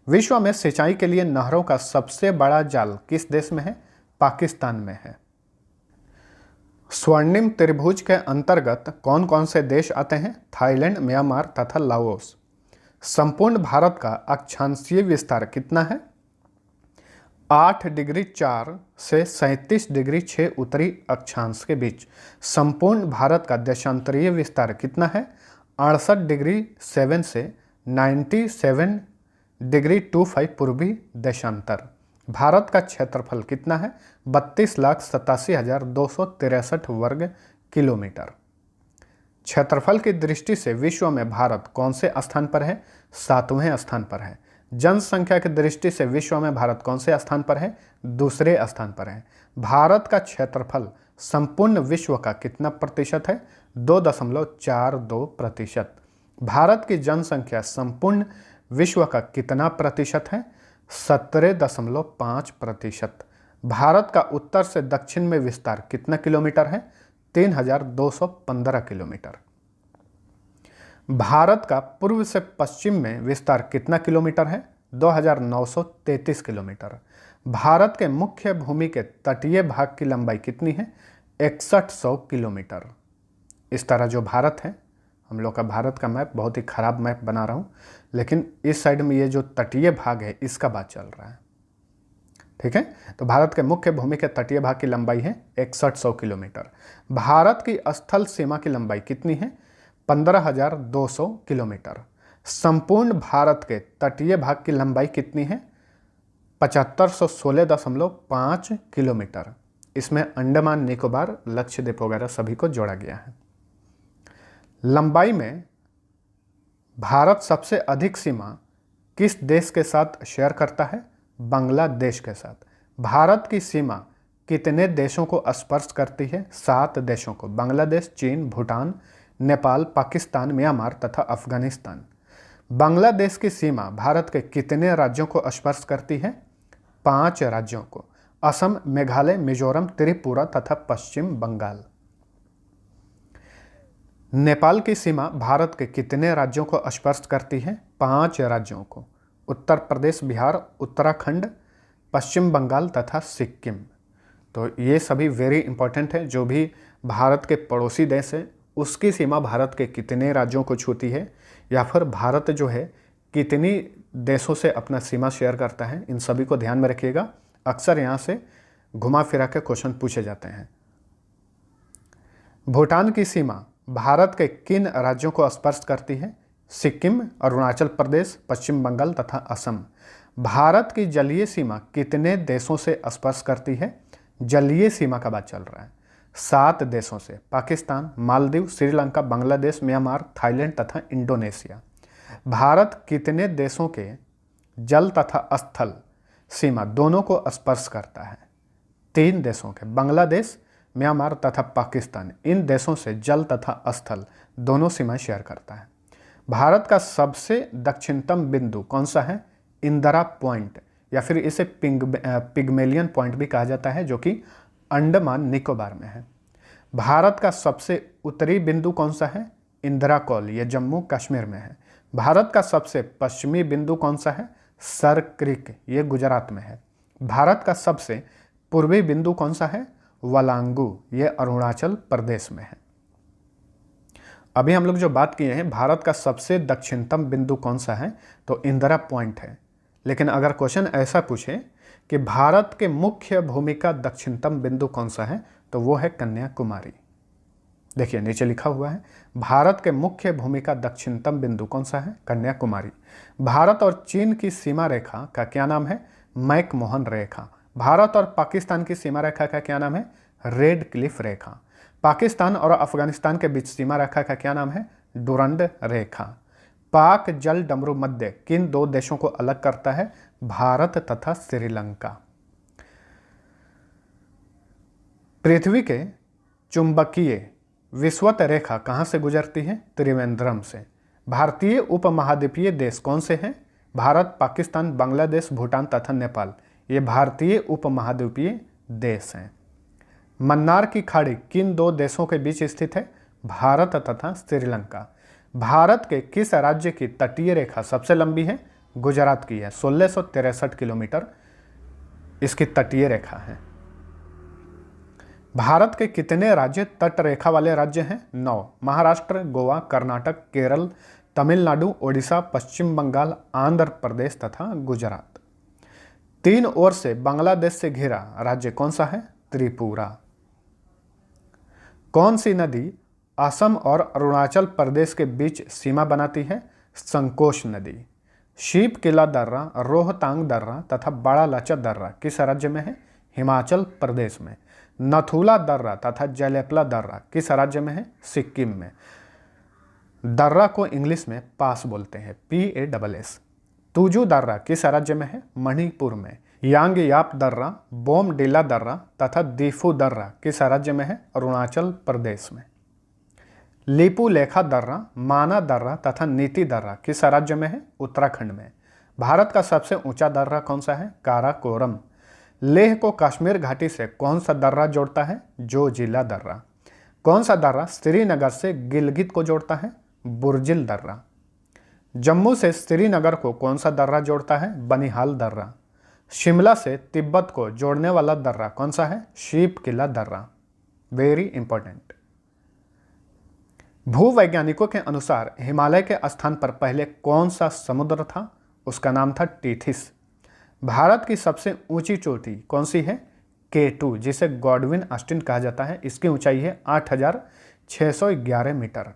विश्व में सिंचाई के लिए नहरों का सबसे बड़ा जाल किस देश में है? पाकिस्तान में है। स्वर्णिम त्रिभुज के अंतर्गत कौन कौन से देश आते हैं? थाईलैंड, म्यांमार तथा लाओस। संपूर्ण भारत का अक्षांशीय विस्तार कितना है? 8 डिग्री 4 से 37 डिग्री 6 उत्तरी अक्षांश के बीच। संपूर्ण भारत का देशांतरीय विस्तार कितना है? 68 डिग्री 7 से 97 डिग्री 25 पूर्वी देशांतर। भारत का क्षेत्रफल कितना है? 32,87,263 वर्ग किलोमीटर। क्षेत्रफल की दृष्टि से विश्व में भारत कौन से स्थान पर है? 7वें स्थान पर है। जनसंख्या की दृष्टि से विश्व में भारत कौन से स्थान पर है? दूसरे स्थान पर है। भारत का क्षेत्रफल संपूर्ण विश्व का कितना प्रतिशत है? 2.42%। भारत की जनसंख्या संपूर्ण विश्व का कितना प्रतिशत है? 17.5%। भारत का उत्तर से दक्षिण में विस्तार कितना किलोमीटर है? 3,215 किलोमीटर। भारत का पूर्व से पश्चिम में विस्तार कितना किलोमीटर है? 2,933 किलोमीटर। भारत के मुख्य भूमि के तटीय भाग की लंबाई कितनी है? 6100 किलोमीटर। इस तरह जो भारत है, हम लोग का भारत का मैप बहुत ही खराब मैप बना रहा हूँ, लेकिन इस साइड में ये जो तटीय भाग है इसका बात चल रहा है। ठीक है, तो भारत के मुख्य भूमि के तटीय भाग की लंबाई है 6100 किलोमीटर। भारत की स्थल सीमा की लंबाई कितनी है? 15,200 किलोमीटर। संपूर्ण भारत के तटीय भाग की लंबाई कितनी है? 7516.5 किलोमीटर। इसमें अंडमान निकोबार, लक्षद्वीप वगैरह सभी को जोड़ा गया है। लंबाई में भारत सबसे अधिक सीमा किस देश के साथ शेयर करता है? बांग्लादेश के साथ। भारत की सीमा कितने देशों को स्पर्श करती है? 7 देशों को। बांग्लादेश, चीन, भूटान, नेपाल, पाकिस्तान, म्यांमार तथा अफगानिस्तान। बांग्लादेश की सीमा भारत के कितने राज्यों को स्पर्श करती है? 5 राज्यों को। असम, मेघालय, मिजोरम, त्रिपुरा तथा पश्चिम बंगाल। नेपाल की सीमा भारत के कितने राज्यों को स्पर्श करती है? 5 राज्यों को। उत्तर प्रदेश, बिहार, उत्तराखंड, पश्चिम बंगाल तथा सिक्किम। तो ये सभी वेरी इंपॉर्टेंट है। जो भी भारत के पड़ोसी देश है उसकी सीमा भारत के कितने राज्यों को छूती है, या फिर भारत जो है कितनी देशों से अपना सीमा शेयर करता है, इन सभी को ध्यान में रखिएगा। अक्सर यहाँ से घुमा फिरा के क्वेश्चन पूछे जाते हैं। भूटान की सीमा भारत के किन राज्यों को स्पर्श करती है? सिक्किम, अरुणाचल प्रदेश, पश्चिम बंगाल तथा असम। भारत की जलीय सीमा कितने देशों से स्पर्श करती है? जलीय सीमा का बात चल रहा है। 7 देशों से। पाकिस्तान, मालदीव, श्रीलंका, बांग्लादेश, म्यांमार, थाईलैंड तथा इंडोनेशिया। भारत कितने देशों के जल तथा स्थल सीमा दोनों को स्पर्श करता है? 3 देशों के। बांग्लादेश, म्यांमार तथा पाकिस्तान, इन देशों से जल तथा स्थल दोनों सीमाएं शेयर करता है। भारत का सबसे दक्षिणतम बिंदु कौन सा है? इंदिरा पॉइंट, या फिर इसे पिग्मेलियन पॉइंट भी कहा जाता है, जो कि अंडमान निकोबार में है। भारत का सबसे उत्तरी बिंदु कौन सा है? इंदिरा कौल, ये जम्मू कश्मीर में है। भारत का सबसे पश्चिमी बिंदु कौन सा है? सर क्रिक, ये गुजरात में है। भारत का सबसे पूर्वी बिंदु कौन सा है? वलांगू, ये अरुणाचल प्रदेश में है। अभी हम लोग जो बात किए हैं भारत का सबसे दक्षिणतम बिंदु कौन सा है, तो इंदिरा पॉइंट है। लेकिन अगर क्वेश्चन ऐसा पूछे कि भारत के मुख्य भूमि का दक्षिणतम बिंदु कौन सा है, तो वो है कन्याकुमारी। देखिए नीचे लिखा हुआ है, भारत के मुख्य भूमि का दक्षिणतम बिंदु कौन सा है? कन्याकुमारी। भारत और चीन की सीमा रेखा का क्या नाम है? मैकमोहन रेखा। भारत और पाकिस्तान की सीमा रेखा का क्या नाम है? रेड क्लिफ रेखा। पाकिस्तान और अफगानिस्तान के बीच सीमा रेखा का क्या नाम है? डुरंड रेखा। पाक जल डमरू मध्य किन 2 देशों को अलग करता है? भारत तथा श्रीलंका। पृथ्वी के चुंबकीय विषुवत रेखा कहाँ से गुजरती है? त्रिवेंद्रम से। भारतीय उपमहाद्वीपीय देश कौन से हैं? भारत, पाकिस्तान, बांग्लादेश, भूटान तथा नेपाल, ये भारतीय उपमहाद्वीपीय देश हैं। मन्नार की खाड़ी किन 2 देशों के बीच स्थित है? भारत तथा श्रीलंका। भारत के किस राज्य की तटीय रेखा सबसे लंबी है? गुजरात की है, 1663 किलोमीटर इसकी तटीय रेखा है। भारत के कितने राज्य तट रेखा वाले राज्य हैं? 9। महाराष्ट्र, गोवा, कर्नाटक, केरल, तमिलनाडु, ओडिशा, पश्चिम बंगाल, आंध्र प्रदेश तथा गुजरात। 3 ओर से बांग्लादेश से घिरा राज्य कौन सा है? त्रिपुरा। कौन सी नदी असम और अरुणाचल प्रदेश के बीच सीमा बनाती है? संकोश नदी। शीप किला दर्रा, रोहतांग दर्रा तथा बड़ा लचक दर्रा किस राज्य में है? हिमाचल प्रदेश में। नथुला दर्रा तथा जलेपला दर्रा किस राज्य में है? सिक्किम में। दर्रा को इंग्लिश में पास बोलते हैं, PASS। तुजू दर्रा किस राज्य में है? मणिपुर में। यांगयाप दर्रा, बोमडिला दर्रा तथा दीफू दर्रा किस राज्य में है? अरुणाचल प्रदेश में। लिपुलेखा दर्रा, माना दर्रा तथा नीति दर्रा किस राज्य में है? उत्तराखंड में। भारत का सबसे ऊंचा दर्रा कौन सा है? काराकोरम। लेह को कश्मीर घाटी से कौन सा दर्रा जोड़ता है? जोजिला दर्रा। कौन सा दर्रा श्रीनगर से गिलगित को जोड़ता है? बुर्जिल दर्रा। जम्मू से श्रीनगर को कौन सा दर्रा जोड़ता है? बनिहाल दर्रा। शिमला से तिब्बत को जोड़ने वाला दर्रा कौन सा है? शीप किला दर्रा। Very important. भूवैज्ञानिकों के अनुसार हिमालय के स्थान पर पहले कौन सा समुद्र था? उसका नाम था टीथिस। भारत की सबसे ऊंची चोटी कौन सी है? K2, जिसे गॉडविन ऑस्टिन कहा जाता है। इसकी ऊंचाई है 8611 मीटर।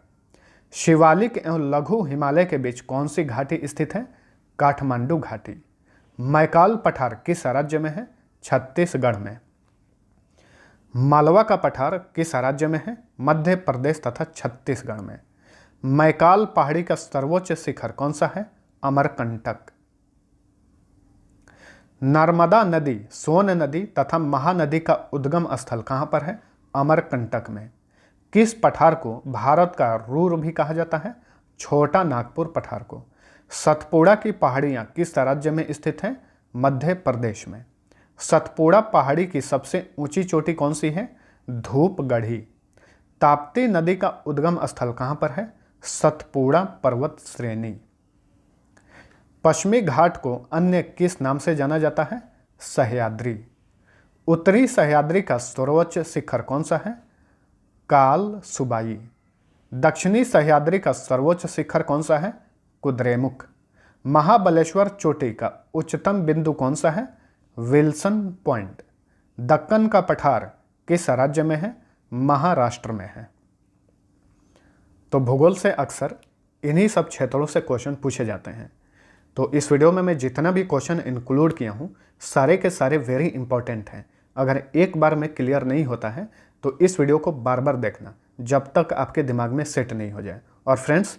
शिवालिक एवं लघु हिमालय के बीच कौन सी घाटी स्थित है? काठमांडू घाटी। मैकाल पठार किस राज्य में है? छत्तीसगढ़ में। मालवा का पठार किस राज्य में है? मध्य प्रदेश तथा छत्तीसगढ़ में। मैकाल पहाड़ी का सर्वोच्च शिखर कौन सा है? अमरकंटक। नर्मदा नदी, सोन नदी तथा महानदी का उद्गम स्थल कहाँ पर है? अमरकंटक में। किस पठार को भारत का रूर भी कहा जाता है? छोटा नागपुर पठार को। सतपुड़ा की पहाड़ियाँ किस राज्य में स्थित हैं? मध्य प्रदेश में। सतपुड़ा पहाड़ी की सबसे ऊंची चोटी कौन सी है? धूपगढ़ी। ताप्ती नदी का उद्गम स्थल कहाँ पर है? सतपुड़ा पर्वत श्रेणी। पश्चिमी घाट को अन्य किस नाम से जाना जाता है? सह्याद्री। उत्तरी सह्याद्री का सर्वोच्च शिखर कौन सा है? काल सुबाई। दक्षिणी सह्याद्री का सर्वोच्च शिखर कौन सा है? कुद्रेमुख। महाबलेश्वर चोटी का उच्चतम बिंदु कौन सा है? Wilson point. दक्कन का पठार किस राज्य में है? महाराष्ट्र में है। तो भूगोल से अक्सर इन्हीं सब क्षेत्रों से क्वेश्चन पूछे जाते हैं। तो इस वीडियो में मैं जितना भी क्वेश्चन इंक्लूड किया हूँ सारे के सारे वेरी इंपॉर्टेंट हैं। अगर एक बार में क्लियर नहीं होता है तो इस वीडियो को बार बार देखना जब तक आपके दिमाग में सेट नहीं हो जाए। और फ्रेंड्स,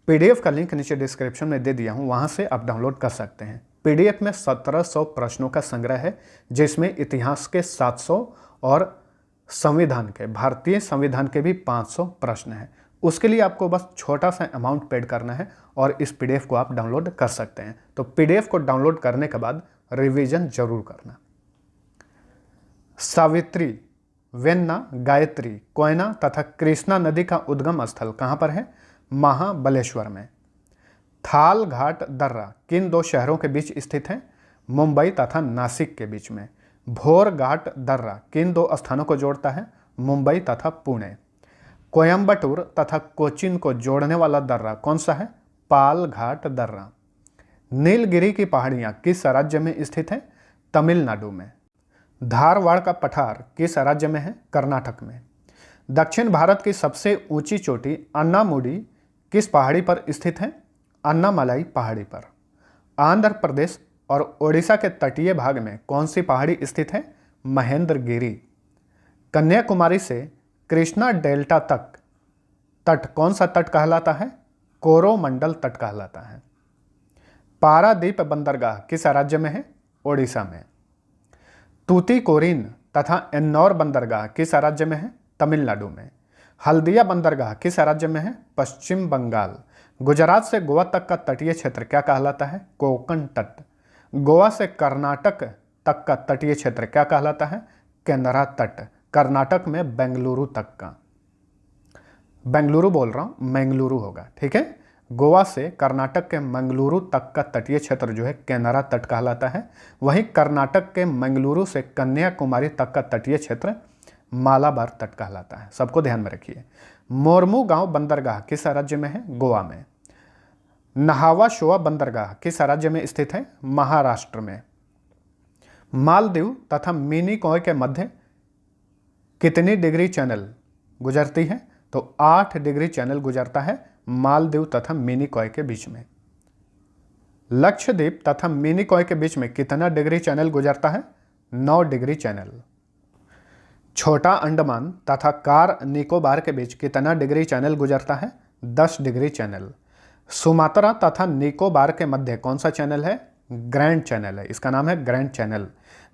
PDF का लिंक नीचे डिस्क्रिप्शन में दे दिया हूँ, वहाँ से आप डाउनलोड कर सकते हैं। PDF में 1700 प्रश्नों का संग्रह है, जिसमें इतिहास के 700 और संविधान के, भारतीय संविधान के भी 500 प्रश्न हैं। उसके लिए आपको बस छोटा सा अमाउंट पेड करना है और इस PDF को आप डाउनलोड कर सकते हैं। तो PDF को डाउनलोड करने के बाद रिवीजन जरूर करना। सावित्री, वेन्ना, गायत्री, कोयना तथा कृष्णा नदी का उद्गम स्थल कहाँ पर है? महाबलेश्वर में। थाल घाट दर्रा किन 2 शहरों के बीच स्थित है? मुंबई तथा नासिक के बीच में। भोर घाट दर्रा किन 2 स्थानों को जोड़ता है? मुंबई तथा पुणे। कोयम्बटूर तथा कोचीन को जोड़ने वाला दर्रा कौन सा है? पाल घाट दर्रा। नीलगिरी की पहाड़ियाँ किस राज्य में स्थित हैं? तमिलनाडु में। धारवाड़ का पठार किस राज्य में है? कर्नाटक में। दक्षिण भारत की सबसे ऊंची चोटी अन्नामुडी किस पहाड़ी पर स्थित है? अन्नामलाई पहाड़ी पर। आंध्र प्रदेश और ओडिशा के तटीय भाग में कौन सी पहाड़ी स्थित है? महेंद्रगिरी। कन्याकुमारी से कृष्णा डेल्टा तक तट कौन सा तट कहलाता है? कोरोमंडल तट कहलाता है। पारादीप बंदरगाह किस राज्य में है? ओडिशा में। तूतीकोरिन तथा एन्नौर बंदरगाह किस राज्य में है? तमिलनाडु में। हल्दिया बंदरगाह किस राज्य में है? पश्चिम बंगाल। गुजरात से गोवा तक का तटीय क्षेत्र क्या कहलाता है? कोंकण तट। गोवा से कर्नाटक तक का तटीय क्षेत्र क्या कहलाता है? केनरा तट। कर्नाटक में बेंगलुरु तक का। बेंगलुरु बोल रहा हूँ, मंगलुरु होगा, ठीक है। गोवा से कर्नाटक के मंगलुरु तक का तटीय क्षेत्र जो है केनरा तट कहलाता है। वहीं कर्नाटक के मंगलुरु से कन्याकुमारी तक का तटीय क्षेत्र मालाबार तट कहलाता है। सबको ध्यान में रखिए। मोरमू गांव बंदरगाह किस राज्य में है? गोवा में। नहावा शोवा बंदरगाह किस राज्य में स्थित है? महाराष्ट्र में। मालदीव तथा मिनिकॉय के मध्य कितनी डिग्री चैनल गुजरती है? तो 8 डिग्री चैनल गुजरता है मालदीव तथा मिनिकॉय के बीच में। लक्षद्वीप तथा मिनिकॉय के बीच में कितना डिग्री चैनल गुजरता है? 9 डिग्री चैनल। छोटा अंडमान तथा कार निकोबार के बीच कितना डिग्री चैनल गुजरता है? 10 डिग्री चैनल। सुमात्रा तथा निकोबार के मध्य कौन सा चैनल है? ग्रैंड चैनल है, इसका नाम है ग्रैंड चैनल।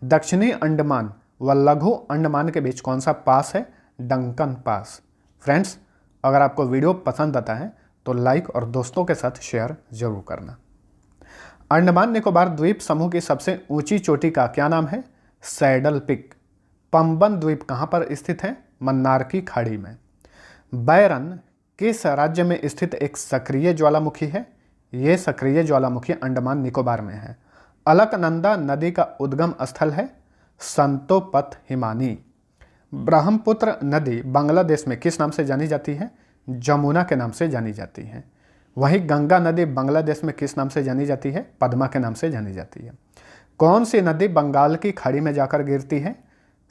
दक्षिणी अंडमान व लघु अंडमान के बीच कौन सा पास है? Duncan pass. फ्रेंड्स, अगर आपको वीडियो पसंद आता है तो लाइक और दोस्तों के साथ शेयर जरूर करना। अंडमान निकोबार द्वीप समूह की सबसे ऊंची चोटी का क्या नाम है? Saddle Peak. पंबन द्वीप कहाँ पर स्थित है? मन्नार की खाड़ी में। बैरन किस राज्य में स्थित एक सक्रिय ज्वालामुखी है? ये सक्रिय ज्वालामुखी अंडमान निकोबार में है। अलकनंदा नदी का उद्गम स्थल है संतोपथ हिमानी। ब्रह्मपुत्र नदी बांग्लादेश में किस नाम से जानी जाती है? जमुना के नाम से जानी जाती है। वहीं गंगा नदी बांग्लादेश में किस नाम से जानी जाती है? पद्मा के नाम से जानी जाती है। कौन सी नदी बंगाल की खाड़ी में जाकर गिरती है?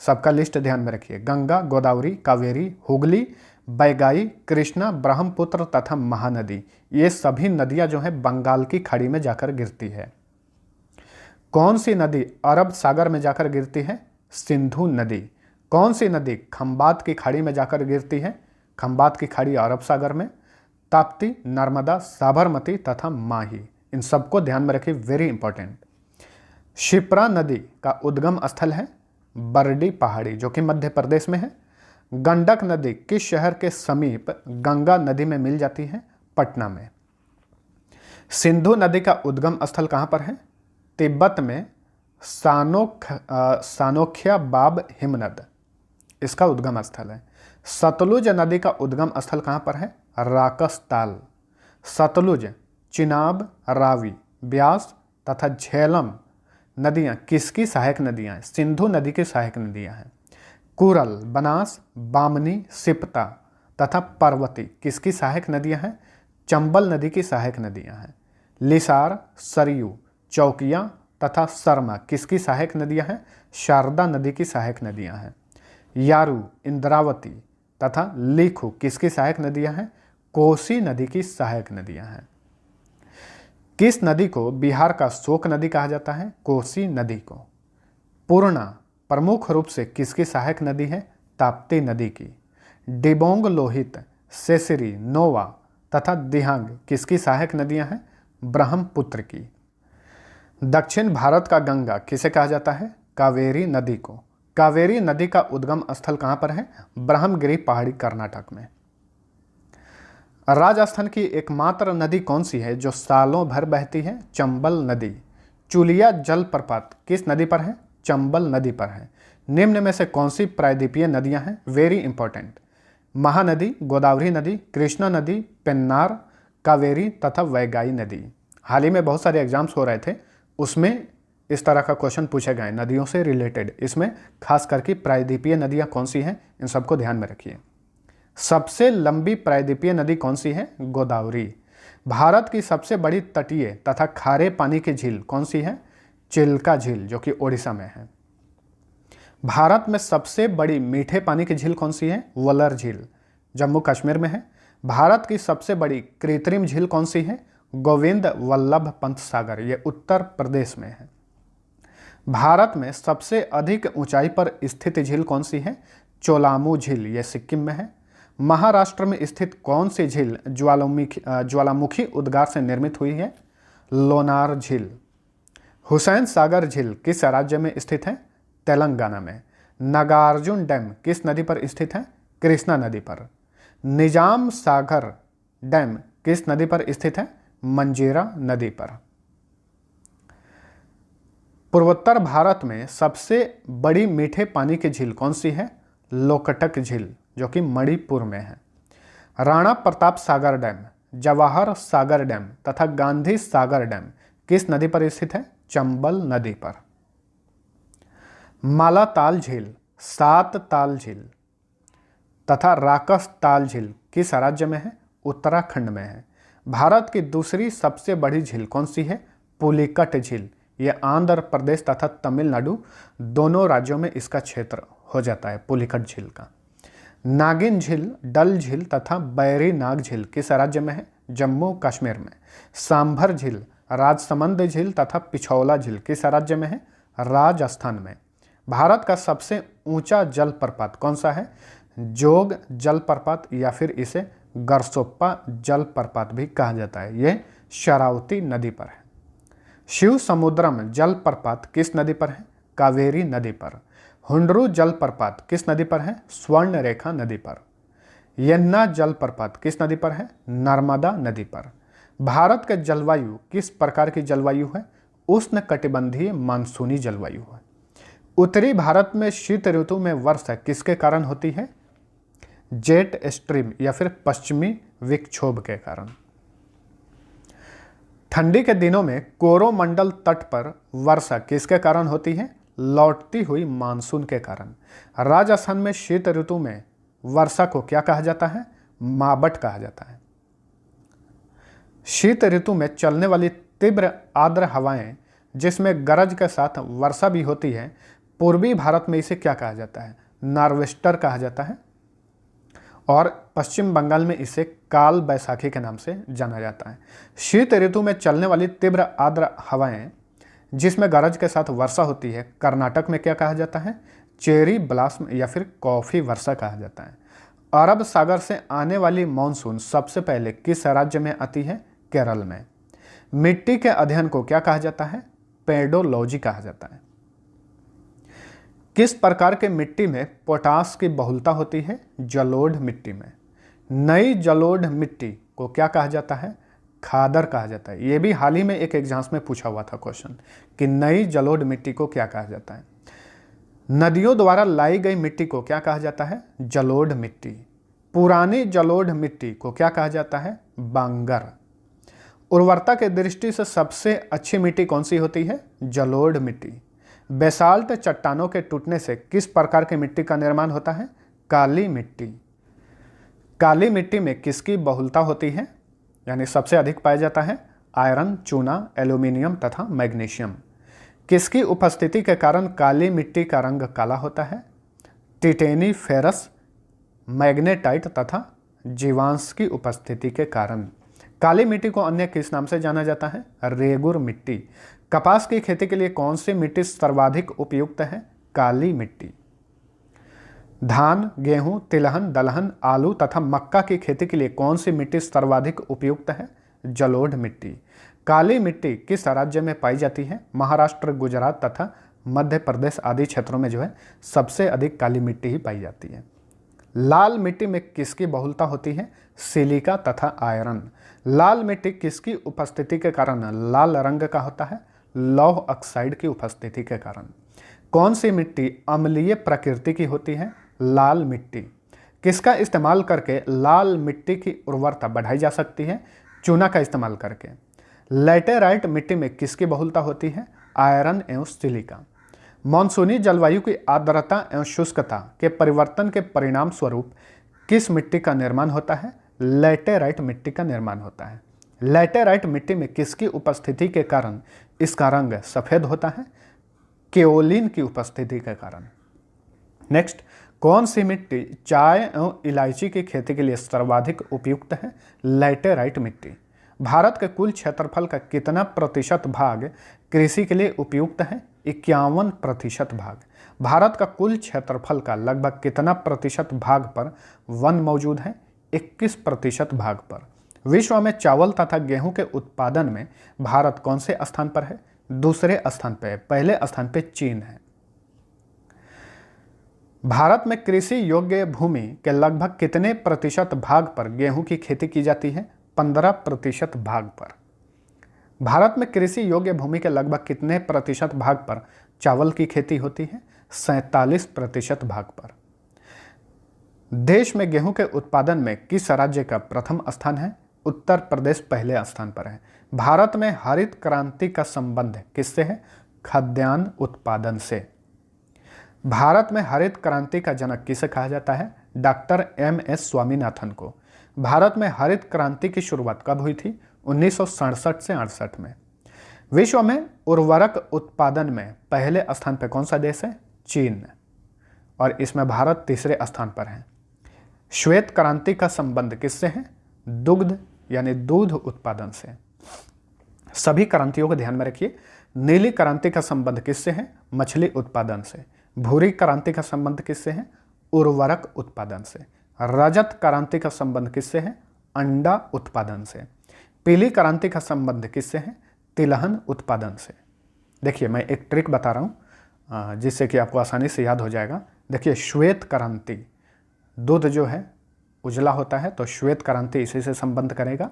सबका लिस्ट ध्यान में रखिए। गंगा, गोदावरी, कावेरी, हुगली, बैगाई, कृष्णा, ब्रह्मपुत्र तथा महानदी। ये सभी नदियां जो है बंगाल की खाड़ी में जाकर गिरती है। कौन सी नदी अरब सागर में जाकर गिरती है? सिंधु नदी। कौन सी नदी खंबात की खाड़ी में जाकर गिरती है? खंबात की खाड़ी अरब सागर में। ताप्ती, नर्मदा, साबरमती तथा माही, इन सबको ध्यान में रखिए, वेरी इंपॉर्टेंट। शिप्रा नदी का उद्गम स्थल है बरडी पहाड़ी, जो कि मध्य प्रदेश में है। गंडक नदी किस शहर के समीप गंगा नदी में मिल जाती है? पटना में। सिंधु नदी का उद्गम स्थल कहाँ पर है? तिब्बत में सानोख्या बाब हिमनद, इसका उद्गम स्थल है। सतलुज नदी का उद्गम स्थल कहाँ पर है? राकसताल। सतलुज, चिनाब, रावी, ब्यास तथा झेलम नदियाँ किसकी सहायक नदियाँ हैं? सिंधु नदी की सहायक नदियाँ हैं। कुरल, बनास, बामनी, सिपता तथा पर्वती किसकी सहायक नदियाँ हैं? चंबल नदी की सहायक नदियाँ हैं। लिसार, सरयू, चौकिया तथा शर्मा किसकी सहायक नदियाँ हैं? शारदा नदी की सहायक नदियाँ हैं। यारू, इंद्रावती तथा लीखू किसकी सहायक नदियाँ हैं? कोसी नदी की सहायक नदियाँ हैं। किस नदी को बिहार का शोक नदी कहा जाता है? कोसी नदी को। पूर्णा प्रमुख रूप से किसकी सहायक नदी है? ताप्ती नदी की। डिबोंग लोहित, सेसरी, नोवा तथा दिहांग किसकी सहायक नदियां हैं? ब्रह्मपुत्र की। दक्षिण भारत का गंगा किसे कहा जाता है? कावेरी नदी को। कावेरी नदी का उद्गम स्थल कहाँ पर है? ब्रह्मगिरी पहाड़ी, कर्नाटक में। राजस्थान की एकमात्र नदी कौन सी है जो सालों भर बहती है? चंबल नदी। चुलिया जलप्रपात किस नदी पर है? चंबल नदी पर है। निम्न में से कौन सी प्रायद्वीपीय नदियां हैं? Very important. महानदी, गोदावरी नदी, कृष्णा नदी, पेन्नार, कावेरी तथा वैगाई नदी। हाल ही में बहुत सारे एग्जाम्स हो रहे थे, उसमें इस तरह का क्वेश्चन पूछे गए नदियों से रिलेटेड। इसमें खास करके प्रायद्वीपीय नदियां कौन सी हैं, इन सबको ध्यान में रखिए। सबसे लंबी प्रायद्वीपीय नदी कौन सी है? गोदावरी। भारत की सबसे बड़ी तटीय तथा खारे पानी की झील कौन सी है? चिल्का झील, जो कि ओडिशा में है। भारत में सबसे बड़ी मीठे पानी की झील कौन सी है? वलर झील, जम्मू कश्मीर में है। भारत की सबसे बड़ी कृत्रिम झील कौन सी है? गोविंद वल्लभ पंत सागर, ये उत्तर प्रदेश में है। भारत में सबसे अधिक ऊंचाई पर स्थित झील कौन सी है? चोलामू झील, ये सिक्किम में है। महाराष्ट्र में स्थित कौन सी झील ज्वालामुखी उद्गार से निर्मित हुई है? लोनार झील। हुसैन सागर झील किस राज्य में स्थित है? तेलंगाना में। नागार्जुन डैम किस नदी पर स्थित है? कृष्णा नदी पर। निजाम सागर डैम किस नदी पर स्थित है? मंजीरा नदी पर। पूर्वोत्तर भारत में सबसे बड़ी मीठे पानी की झील कौन सी है? लोकटक झील, जो कि मणिपुर में है। राणा प्रताप सागर डैम, जवाहर सागर डैम तथा गांधी सागर डैम किस नदी पर स्थित है? चंबल नदी पर। मालाताल झील, सात ताल झील तथा राकस ताल झील किस राज्य में है? उत्तराखंड में है। भारत की दूसरी सबसे बड़ी झील कौन सी है? पुलिकट झील। यह आंध्र प्रदेश तथा तमिलनाडु दोनों राज्यों में इसका क्षेत्र हो जाता है, पुलिकट झील का। नागिन झील, डल झील तथा बैरी नाग झील किस राज्य में है? जम्मू कश्मीर में। सांभर झील, राजसमंद झील तथा पिछौला झील किस राज्य में है? राजस्थान में। भारत का सबसे ऊंचा जलप्रपात कौन सा है? जोग जलप्रपात या फिर इसे गरसोप्पा जलप्रपात भी कहा जाता है। यह शरावती नदी पर है। शिव समुद्रम जलप्रपात किस नदी पर है? कावेरी नदी पर। हुंडरू जलप्रपात किस नदी पर है? स्वर्णरेखा नदी पर। यन्ना जलप्रपात किस नदी पर है? नर्मदा नदी पर। भारत का जलवायु किस प्रकार की जलवायु है? उष्णकटिबंधीय मानसूनी जलवायु है। उत्तरी भारत में शीत ऋतु में वर्षा किसके कारण होती है? जेट स्ट्रीम या फिर पश्चिमी विक्षोभ के कारण। ठंडी के दिनों में कोरोमंडल तट पर वर्षा किसके कारण होती है? लौटती हुई मानसून के कारण। राजस्थान में शीत ऋतु में वर्षा को क्या कहा जाता है? मावट कहा जाता है। शीत ऋतु में चलने वाली तीव्र आर्द्र हवाएं जिसमें गरज के साथ वर्षा भी होती है, पूर्वी भारत में इसे क्या कहा जाता है? नार्वेस्टर कहा जाता है। और पश्चिम बंगाल में इसे काल बैसाखी के नाम से जाना जाता है। शीत ऋतु में चलने वाली तीव्र आर्द्र हवाएं जिसमें गरज के साथ वर्षा होती है, कर्नाटक में क्या कहा जाता है? चेरी ब्लास्म या फिर कॉफी वर्षा कहा जाता है। अरब सागर से आने वाली मानसून सबसे पहले किस राज्य में आती है? केरल में। मिट्टी के अध्ययन को क्या कहा जाता है? पेडोलॉजी कहा जाता है। किस प्रकार के मिट्टी में पोटास की बहुलता होती है? जलोढ़ मिट्टी में। नई जलोढ़ मिट्टी को क्या कहा जाता है? खादर कहा जाता है। यह भी हाल ही में एक एग्जाम्स में पूछा हुआ था क्वेश्चन कि नई जलोढ़ मिट्टी को क्या कहा जाता है। नदियों द्वारा लाई गई मिट्टी को क्या कहा जाता है? जलोढ़ मिट्टी। पुरानी जलोढ़ मिट्टी को क्या कहा जाता है? बांगर। उर्वरता के दृष्टि से सबसे अच्छी मिट्टी कौन सी होती है? जलोढ़ मिट्टी। बेसाल्ट चट्टानों के टूटने से किस प्रकार की मिट्टी का निर्माण होता है? काली मिट्टी। काली मिट्टी में किसकी बहुलता होती है, यानी सबसे अधिक पाया जाता है? आयरन, चूना, एल्यूमिनियम तथा मैग्नीशियम। किसकी उपस्थिति के कारण काली मिट्टी का रंग काला होता है? टिटेनी फेरस, मैग्नेटाइट तथा जीवांश की उपस्थिति के कारण। काली मिट्टी को अन्य किस नाम से जाना जाता है? रेगुर मिट्टी। कपास की खेती के लिए कौन सी मिट्टी सर्वाधिक उपयुक्त है? काली मिट्टी। धान, गेहूं, तिलहन, दलहन, आलू तथा मक्का की खेती के लिए कौन सी मिट्टी सर्वाधिक उपयुक्त है? जलोढ़ मिट्टी। काली मिट्टी किस राज्य में पाई जाती है? महाराष्ट्र, गुजरात तथा मध्य प्रदेश आदि क्षेत्रों में जो है सबसे अधिक काली मिट्टी ही पाई जाती है। लाल मिट्टी में किसकी बहुलता होती है? सिलिका तथा आयरन। लाल मिट्टी किसकी उपस्थिति के कारण लाल रंग का होता है? लौह ऑक्साइड की उपस्थिति के कारण। कौन सी मिट्टी अम्लीय प्रकृति की होती है? लाल मिट्टी। किसका इस्तेमाल करके लाल मिट्टी की उर्वरता बढ़ाई जा सकती है? चूना का इस्तेमाल करके। लैटेराइट मिट्टी में किसकी बहुलता होती है? आयरन एवं सिलिका। मानसूनी जलवायु की आर्द्रता एवं शुष्कता के परिवर्तन के परिणाम स्वरूप किस मिट्टी का निर्माण होता है? लैटेराइट मिट्टी का निर्माण होता है। लैटेराइट मिट्टी में किसकी उपस्थिति के कारण इसका रंग सफेद होता है? केओलिन की उपस्थिति के कारण। नेक्स्ट, कौन सी मिट्टी चाय एवं इलायची की खेती के लिए सर्वाधिक उपयुक्त है? लैटेराइट मिट्टी। भारत के कुल क्षेत्रफल का कितना प्रतिशत भाग कृषि के लिए उपयुक्त है? 51% भाग। भारत का कुल क्षेत्रफल का लगभग कितना प्रतिशत भाग पर वन मौजूद है? 21% भाग पर। विश्व में चावल तथा गेहूं के उत्पादन में भारत कौन से स्थान पर है? दूसरे स्थान पर है। पहले स्थान पर चीन है। भारत में कृषि योग्य भूमि के लगभग कितने प्रतिशत भाग पर गेहूं की खेती की जाती है? 15% भाग पर। भारत में कृषि योग्य भूमि के लगभग कितने प्रतिशत भाग पर चावल की खेती होती है? 47% भाग पर। देश में गेहूं के उत्पादन में किस राज्य का प्रथम स्थान है? उत्तर प्रदेश पहले स्थान पर है। भारत में हरित क्रांति का संबंध किससे है? खाद्यान्न उत्पादन से। भारत में हरित क्रांति का जनक किसे कहा जाता है? Doctor MS. स्वामीनाथन को। भारत में हरित क्रांति की शुरुआत कब हुई थी? 1967 से 68 में। विश्व में उर्वरक उत्पादन में पहले स्थान पर कौन सा देश है? चीन, और इसमें भारत तीसरे स्थान पर है। श्वेत क्रांति का संबंध किससे है? दुग्ध यानी दूध उत्पादन से। सभी क्रांतियों को ध्यान में रखिए। नीली क्रांति का संबंध किससे है? मछली उत्पादन से। भूरी क्रांति का संबंध किससे है? उर्वरक उत्पादन से। रजत क्रांति का संबंध किससे है? अंडा उत्पादन से। पीली क्रांति का संबंध किससे है? तिलहन उत्पादन से। देखिए, मैं एक ट्रिक बता रहा हूँ जिससे कि आपको आसानी से याद हो जाएगा। देखिए, श्वेत क्रांति, दूध जो है उजला होता है, तो श्वेत क्रांति इसी से संबंध करेगा।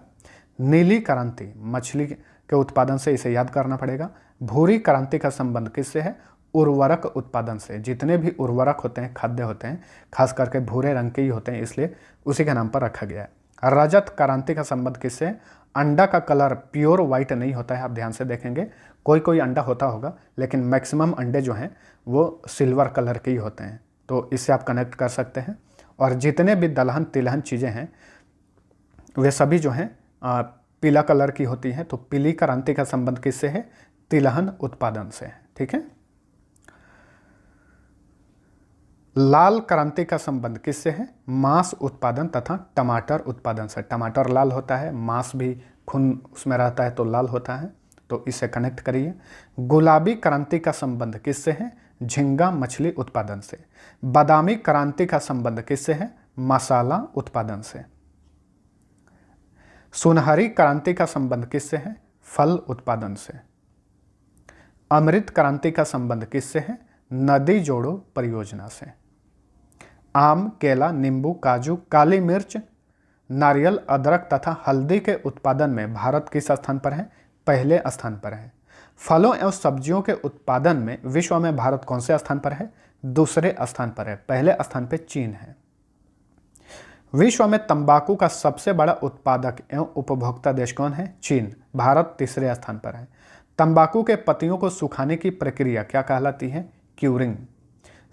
नीली क्रांति मछली के उत्पादन से, इसे याद करना पड़ेगा। भूरी क्रांति का संबंध किससे है? उर्वरक उत्पादन से। जितने भी उर्वरक होते हैं, खाद्य होते हैं, खास करके भूरे रंग के ही होते हैं, इसलिए उसी के नाम पर रखा गया है। रजत क्रांति का संबंध किससे है? अंडा का कलर प्योर वाइट नहीं होता है, आप ध्यान से देखेंगे। कोई कोई अंडा होता होगा, लेकिन मैक्सिमम अंडे जो हैं वो सिल्वर कलर के ही होते हैं, तो इससे आप कनेक्ट कर सकते हैं। और जितने भी दलहन तिलहन चीज़ें हैं वे सभी जो हैं पीला कलर की होती हैं, तो पीली क्रांति का संबंध किससे है? तिलहन उत्पादन से। ठीक है। लाल क्रांति का संबंध किससे है? मांस उत्पादन तथा टमाटर उत्पादन से। टमाटर लाल होता है, मांस भी खून उसमें रहता है तो लाल होता है, तो इससे कनेक्ट करिए। गुलाबी क्रांति का संबंध किससे है? झींगा मछली उत्पादन से। बादामी क्रांति का संबंध किससे है? मसाला उत्पादन से। सुनहरी क्रांति का संबंध किससे है? फल उत्पादन से। अमृत क्रांति का संबंध किससे है? नदी जोड़ो परियोजना से। आम, केला, नींबू, काजू, काली मिर्च, नारियल, अदरक तथा हल्दी के उत्पादन में भारत किस स्थान पर है? पहले स्थान पर है। फलों एवं सब्जियों के उत्पादन में विश्व में भारत कौन से स्थान पर है? दूसरे स्थान पर है। पहले स्थान पर चीन है। विश्व में तंबाकू का सबसे बड़ा उत्पादक एवं उपभोक्ता देश कौन है? चीन। भारत तीसरे स्थान पर है। तंबाकू के पत्तियों को सुखाने की प्रक्रिया क्या कहलाती है? क्यूरिंग।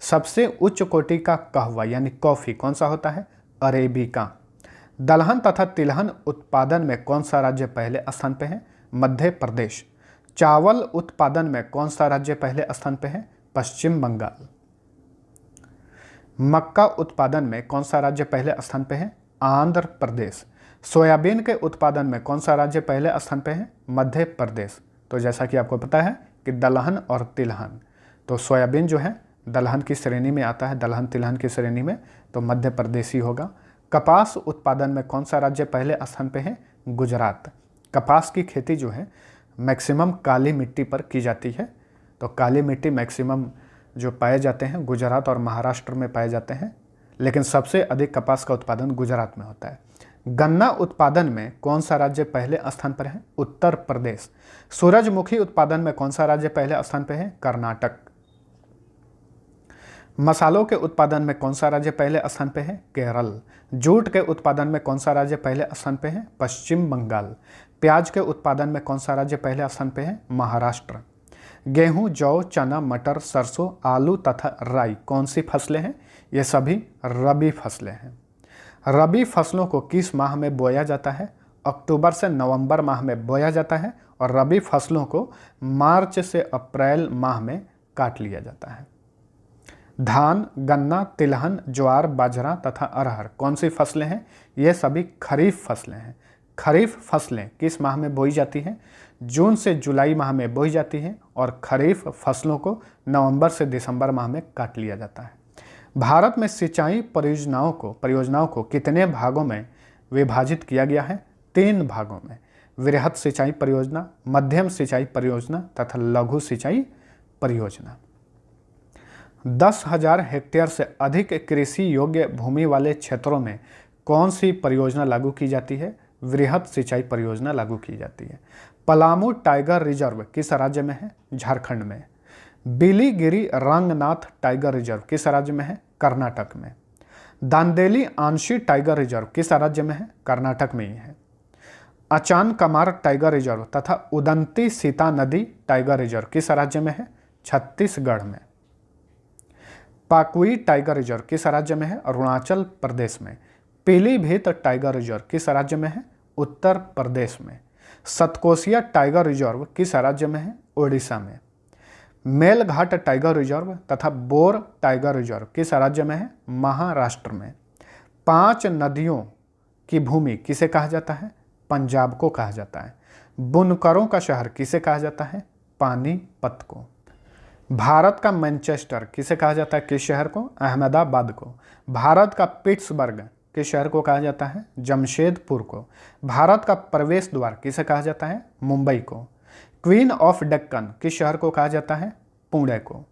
सबसे उच्च कोटि का कहवा यानी कॉफी कौन सा होता है? अरेबिका। दलहन तथा तिलहन उत्पादन में कौन सा राज्य पहले स्थान पर है? मध्य प्रदेश। चावल उत्पादन में कौन सा राज्य पहले स्थान पर है? पश्चिम बंगाल। मक्का उत्पादन में कौन सा राज्य पहले स्थान पर है? आंध्र प्रदेश। सोयाबीन के उत्पादन में कौन सा राज्य पहले स्थान पर है? मध्य प्रदेश। तो जैसा कि आपको पता है कि दलहन और तिलहन, तो सोयाबीन जो है दलहन की श्रेणी में आता है, दलहन तिलहन की श्रेणी में, तो मध्य प्रदेश ही होगा। कपास उत्पादन में कौन सा राज्य पहले स्थान पे है? गुजरात। कपास की खेती जो है मैक्सिमम काली मिट्टी पर की जाती है, तो काली मिट्टी मैक्सिमम जो पाए जाते हैं गुजरात और महाराष्ट्र में पाए जाते हैं, लेकिन सबसे अधिक कपास का उत्पादन गुजरात में होता है। गन्ना उत्पादन में कौन सा राज्य पहले स्थान पर है? उत्तर प्रदेश। सूरजमुखी उत्पादन में कौन सा राज्य पहले स्थान पर है? कर्नाटक। मसालों के उत्पादन में कौन सा राज्य पहले स्थान पर है? केरल। जूट के उत्पादन में कौन सा राज्य पहले स्थान पर है? पश्चिम बंगाल। प्याज के उत्पादन में कौन सा राज्य पहले स्थान पर है? महाराष्ट्र। गेहूं, जौ, चना, मटर, सरसों, आलू तथा राई कौन सी फसलें हैं? ये सभी रबी फसलें हैं। रबी फसलों को किस माह में बोया जाता है? अक्टूबर से नवंबर माह में बोया जाता है, और रबी फसलों को मार्च से अप्रैल माह में काट लिया जाता है। धान, गन्ना, तिलहन, ज्वार, बाजरा तथा अरहर कौन सी फसलें हैं? ये सभी खरीफ फसलें हैं। खरीफ फसलें किस माह में बोई जाती हैं? जून से जुलाई माह में बोई जाती हैं, और खरीफ फसलों को नवंबर से दिसंबर माह में काट लिया जाता है। भारत में सिंचाई परियोजनाओं को कितने भागों में विभाजित किया गया है? 3 भागों में। वृहद सिंचाई परियोजना, मध्यम सिंचाई परियोजना तथा लघु सिंचाई परियोजना। 10,000 हेक्टेयर से अधिक कृषि योग्य भूमि वाले क्षेत्रों में कौन सी परियोजना लागू की जाती है? वृहद सिंचाई परियोजना लागू की जाती है। पलामू टाइगर रिजर्व किस राज्य में है? झारखंड में। बिलीगिरी रंगनाथ टाइगर रिजर्व किस राज्य में है? कर्नाटक में। दांदेली आंशी टाइगर रिजर्व किस राज्य में है? कर्नाटक में ही है। अचान कमार टाइगर रिजर्व तथा उदंती सीता नदी टाइगर रिजर्व किस राज्य में है? छत्तीसगढ़ में। पाकुई टाइगर रिजर्व किस राज्य में है? अरुणाचल प्रदेश में। पीलीभीत टाइगर रिजर्व किस राज्य में है? उत्तर प्रदेश में। सतकोसिया टाइगर रिजर्व किस राज्य में है? ओडिशा में। मेलघाट टाइगर रिजर्व तथा बोर टाइगर रिजर्व किस राज्य में है? महाराष्ट्र में। 5 नदियों की भूमि किसे कहा जाता है? पंजाब को कहा जाता है। बुनकरों का शहर किसे कहा जाता है? पानीपत को। भारत का मैनचेस्टर किसे कहा जाता है? किस शहर को? अहमदाबाद को। भारत का पिट्सबर्ग किस शहर को कहा जाता है? जमशेदपुर को। भारत का प्रवेश द्वार किसे कहा जाता है? मुंबई को। क्वीन ऑफ डेक्कन किस शहर को कहा जाता है? पुणे को।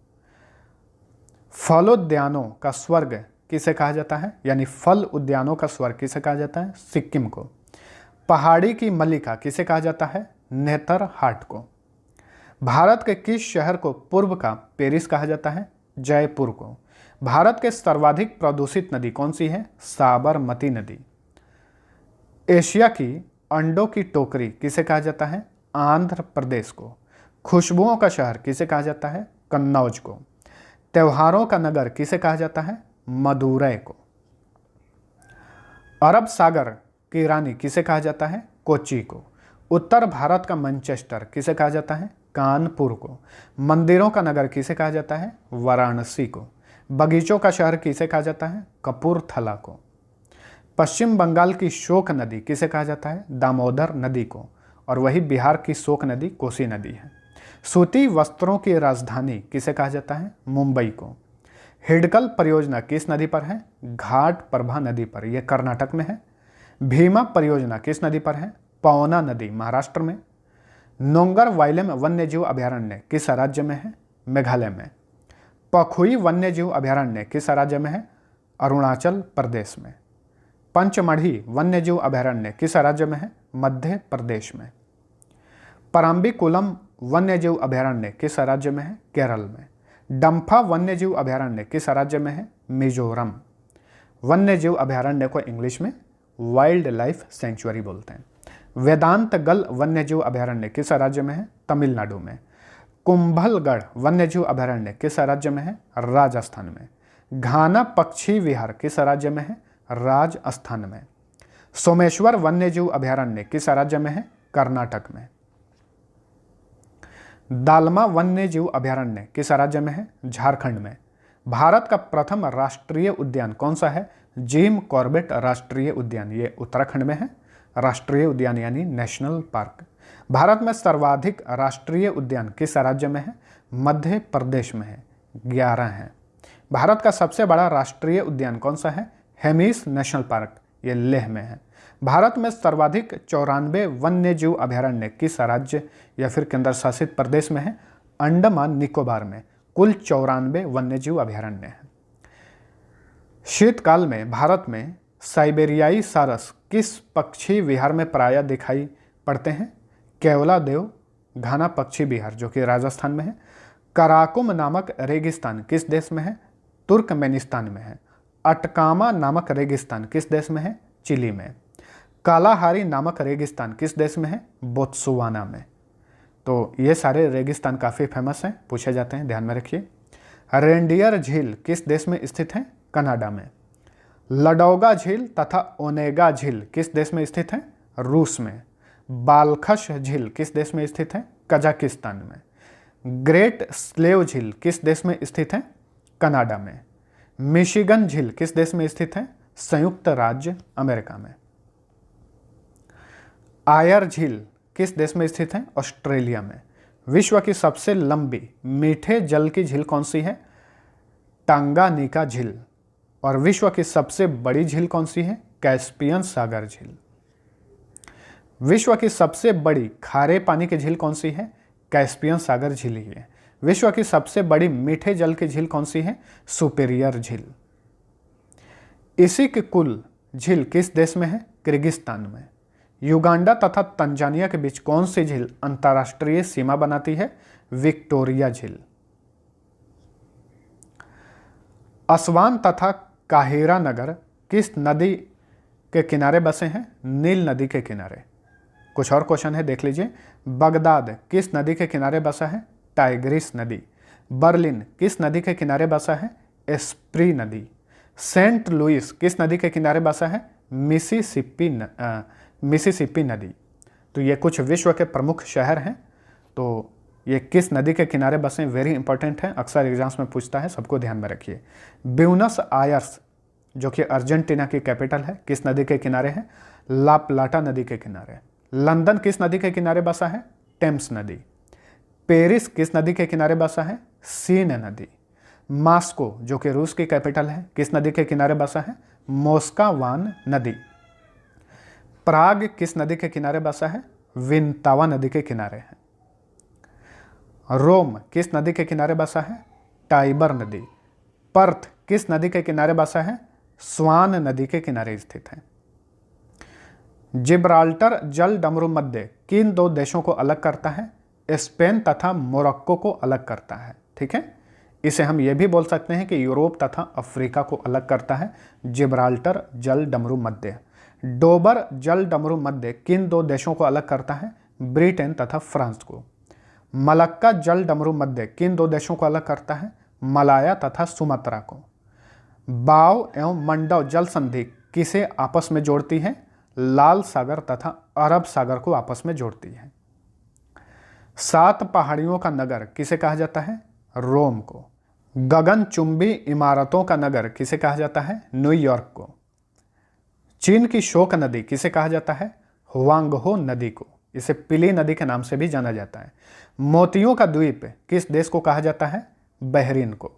फलोद्यानों का स्वर्ग किसे कहा जाता है? यानी फल उद्यानों का स्वर्ग किसे कहा जाता है? सिक्किम को। पहाड़ी की मल्लिका किसे कहा जाता है? नेतरहाट को। भारत के किस शहर को पूर्व का पेरिस कहा जाता है? जयपुर को। भारत के सर्वाधिक प्रदूषित नदी कौन सी है? साबरमती नदी। एशिया की अंडों की टोकरी किसे कहा जाता है? आंध्र प्रदेश को। खुशबुओं का शहर किसे कहा जाता है? कन्नौज को। त्योहारों का नगर किसे कहा जाता है? मदुरै को। अरब सागर की रानी किसे कहा जाता है? कोच्चि को। उत्तर भारत का मैनचेस्टर किसे कहा जाता है? कानपुर को। मंदिरों का नगर किसे कहा जाता है? वाराणसी को। बगीचों का शहर किसे कहा जाता है? कपूरथला को। पश्चिम बंगाल की शोक नदी किसे कहा जाता है? दामोदर नदी को। और वही बिहार की शोक नदी कोसी नदी है। सूती वस्त्रों की राजधानी किसे कहा जाता है? मुंबई को। हिडकल परियोजना किस नदी पर है? घाट प्रभा नदी पर, यह कर्नाटक में है। भीमा परियोजना किस नदी पर है? पवना नदी, महाराष्ट्र में। नोंगर वाइलम वन्यजीव अभयारण्य किस राज्य में है? मेघालय में। पखुई वन्यजीव अभयारण्य किस राज्य में है? अरुणाचल प्रदेश में। पंचमढ़ी वन्यजीव अभयारण्य किस राज्य में है? मध्य प्रदेश में। पराम्बिकुलम वन्यजीव अभयारण्य किस राज्य में है? केरल में। डम्फा वन्यजीव अभयारण्य किस राज्य में है? मिजोरम। वन्यजीव अभयारण्य को इंग्लिश में वाइल्ड लाइफ सेंचुरी बोलते हैं। वेदांत गल वन्यजीव अभयारण्य किस राज्य में है? तमिलनाडु में। कुंभलगढ़ वन्यजीव अभयारण्य किस राज्य में है? राजस्थान में। घाना पक्षी विहार किस राज्य में है? राजस्थान में। सोमेश्वर वन्यजीव अभयारण्य किस राज्य में है? कर्नाटक में। दालमा वन्यजीव अभयारण्य किस राज्य में है? झारखंड में। भारत का प्रथम राष्ट्रीय उद्यान कौन सा है? जिम कॉर्बेट राष्ट्रीय उद्यान, ये उत्तराखंड में है। राष्ट्रीय उद्यान यानी नेशनल पार्क। भारत में सर्वाधिक राष्ट्रीय उद्यान किस राज्य में है? मध्य प्रदेश में है, 11 हैं। भारत का सबसे बड़ा राष्ट्रीय उद्यान कौन सा है? हेमिस नेशनल पार्क, ये लेह में है। भारत में सर्वाधिक 94 वन्यजीव अभयारण्य किस राज्य या फिर केंद्र शासित प्रदेश में है? अंडमान निकोबार में कुल 94 वन्यजीव अभयारण्य हैं। शीतकाल में भारत में साइबेरियाई सारस किस पक्षी विहार में प्रायः दिखाई पड़ते हैं? केवलादेव घाना पक्षी विहार जो कि राजस्थान में है। कराकुम नामक रेगिस्तान किस देश में है? तुर्कमेनिस्तान में है। अटकामा नामक रेगिस्तान किस देश में है? चिली में। कालाहारी नामक रेगिस्तान किस देश में है? बोत्सवाना में। तो ये सारे रेगिस्तान काफ़ी फेमस हैं, पूछे जाते हैं, ध्यान में रखिए। रेंडियर झील किस देश में स्थित है? कनाडा में। लडौगा झील तथा ओनेगा झील किस देश में स्थित है? रूस में। बालखश झील किस देश में स्थित है? कजाकिस्तान में। ग्रेट स्लेव झील किस देश में स्थित है? कनाडा में। मिशिगन झील किस देश में स्थित है? संयुक्त राज्य अमेरिका में। आयर झील किस देश में स्थित है? ऑस्ट्रेलिया में। विश्व की सबसे लंबी मीठे जल की झील कौन सी है? टांगानिका झील। और विश्व की सबसे बड़ी झील कौन सी है? कैस्पियन सागर झील। विश्व की सबसे बड़ी खारे पानी की झील कौन सी है? कैस्पियन सागर झील ही है। विश्व की सबसे बड़ी मीठे जल की झील कौन सी है? सुपेरियर झील। इसिक कुल झील किस देश में है? किर्गिस्तान में। युगांडा तथा तंजानिया के बीच कौन सी झील अंतर्राष्ट्रीय सीमा बनाती है? विक्टोरिया झील। असवान तथा काहिरा नगर किस नदी के किनारे बसे हैं? नील नदी के किनारे। कुछ और क्वेश्चन है, देख लीजिए। बगदाद किस नदी के किनारे बसा है? टाइग्रिस नदी। बर्लिन किस नदी के किनारे बसा है? एस्प्री नदी। सेंट लुइस किस नदी के किनारे बसा है? मिसिसिपी नदी। तो ये कुछ विश्व के प्रमुख शहर हैं। तो ये किस नदी के किनारे बसे, वेरी इंपॉर्टेंट है, अक्सर एग्जाम्स में पूछता है, सबको ध्यान में रखिए। ब्यूनस आयर्स जो कि अर्जेंटीना की कैपिटल है, किस नदी के किनारे है? ला प्लाटा नदी के किनारे। लंदन किस नदी के किनारे बसा है? टेम्स नदी। पेरिस किस नदी के किनारे बसा है? सीन नदी। मॉस्को जो कि रूस की कैपिटल है, किस नदी के किनारे बसा है? मोस्कावान नदी। प्राग किस नदी के किनारे बसा है? विंतावा नदी के किनारे है। रोम किस नदी के किनारे बसा है? टाइबर नदी। पर्थ किस नदी के किनारे बसा है? स्वान नदी के किनारे स्थित है। जिब्राल्टर जल डमरू मध्य किन दो देशों को अलग करता है? स्पेन तथा मोरक्को को अलग करता है। ठीक है, इसे हम ये भी बोल सकते हैं कि यूरोप तथा अफ्रीका को अलग करता है जिब्राल्टर जल डमरू मध्य। डोबर जल डमरू मध्य किन दो देशों को अलग करता है? ब्रिटेन तथा फ्रांस को। मलक्का जल डमरू मध्य किन दो देशों को अलग करता है? मलाया तथा सुमात्रा को। बाव एवं मंडव जल संधि किसे आपस में जोड़ती है? लाल सागर तथा अरब सागर को आपस में जोड़ती है। 7 पहाड़ियों का नगर किसे कहा जाता है? रोम को। गगनचुंबी इमारतों का नगर किसे कहा जाता है? न्यूयॉर्क को। चीन की शोक नदी किसे कहा जाता है? हुआंगहो नदी को। इसे पीली नदी के नाम से भी जाना जाता है। मोतियों का द्वीप किस देश को कहा जाता है? बहरीन को।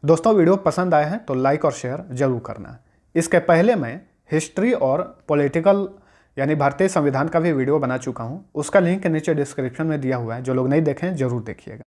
दोस्तों, वीडियो पसंद आया है तो लाइक और शेयर जरूर करना। इसके पहले मैं हिस्ट्री और पॉलिटिकल यानी भारतीय संविधान का भी वीडियो बना चुका हूं, उसका लिंक नीचे डिस्क्रिप्शन में दिया हुआ है। जो लोग नहीं देखें जरूर देखिएगा।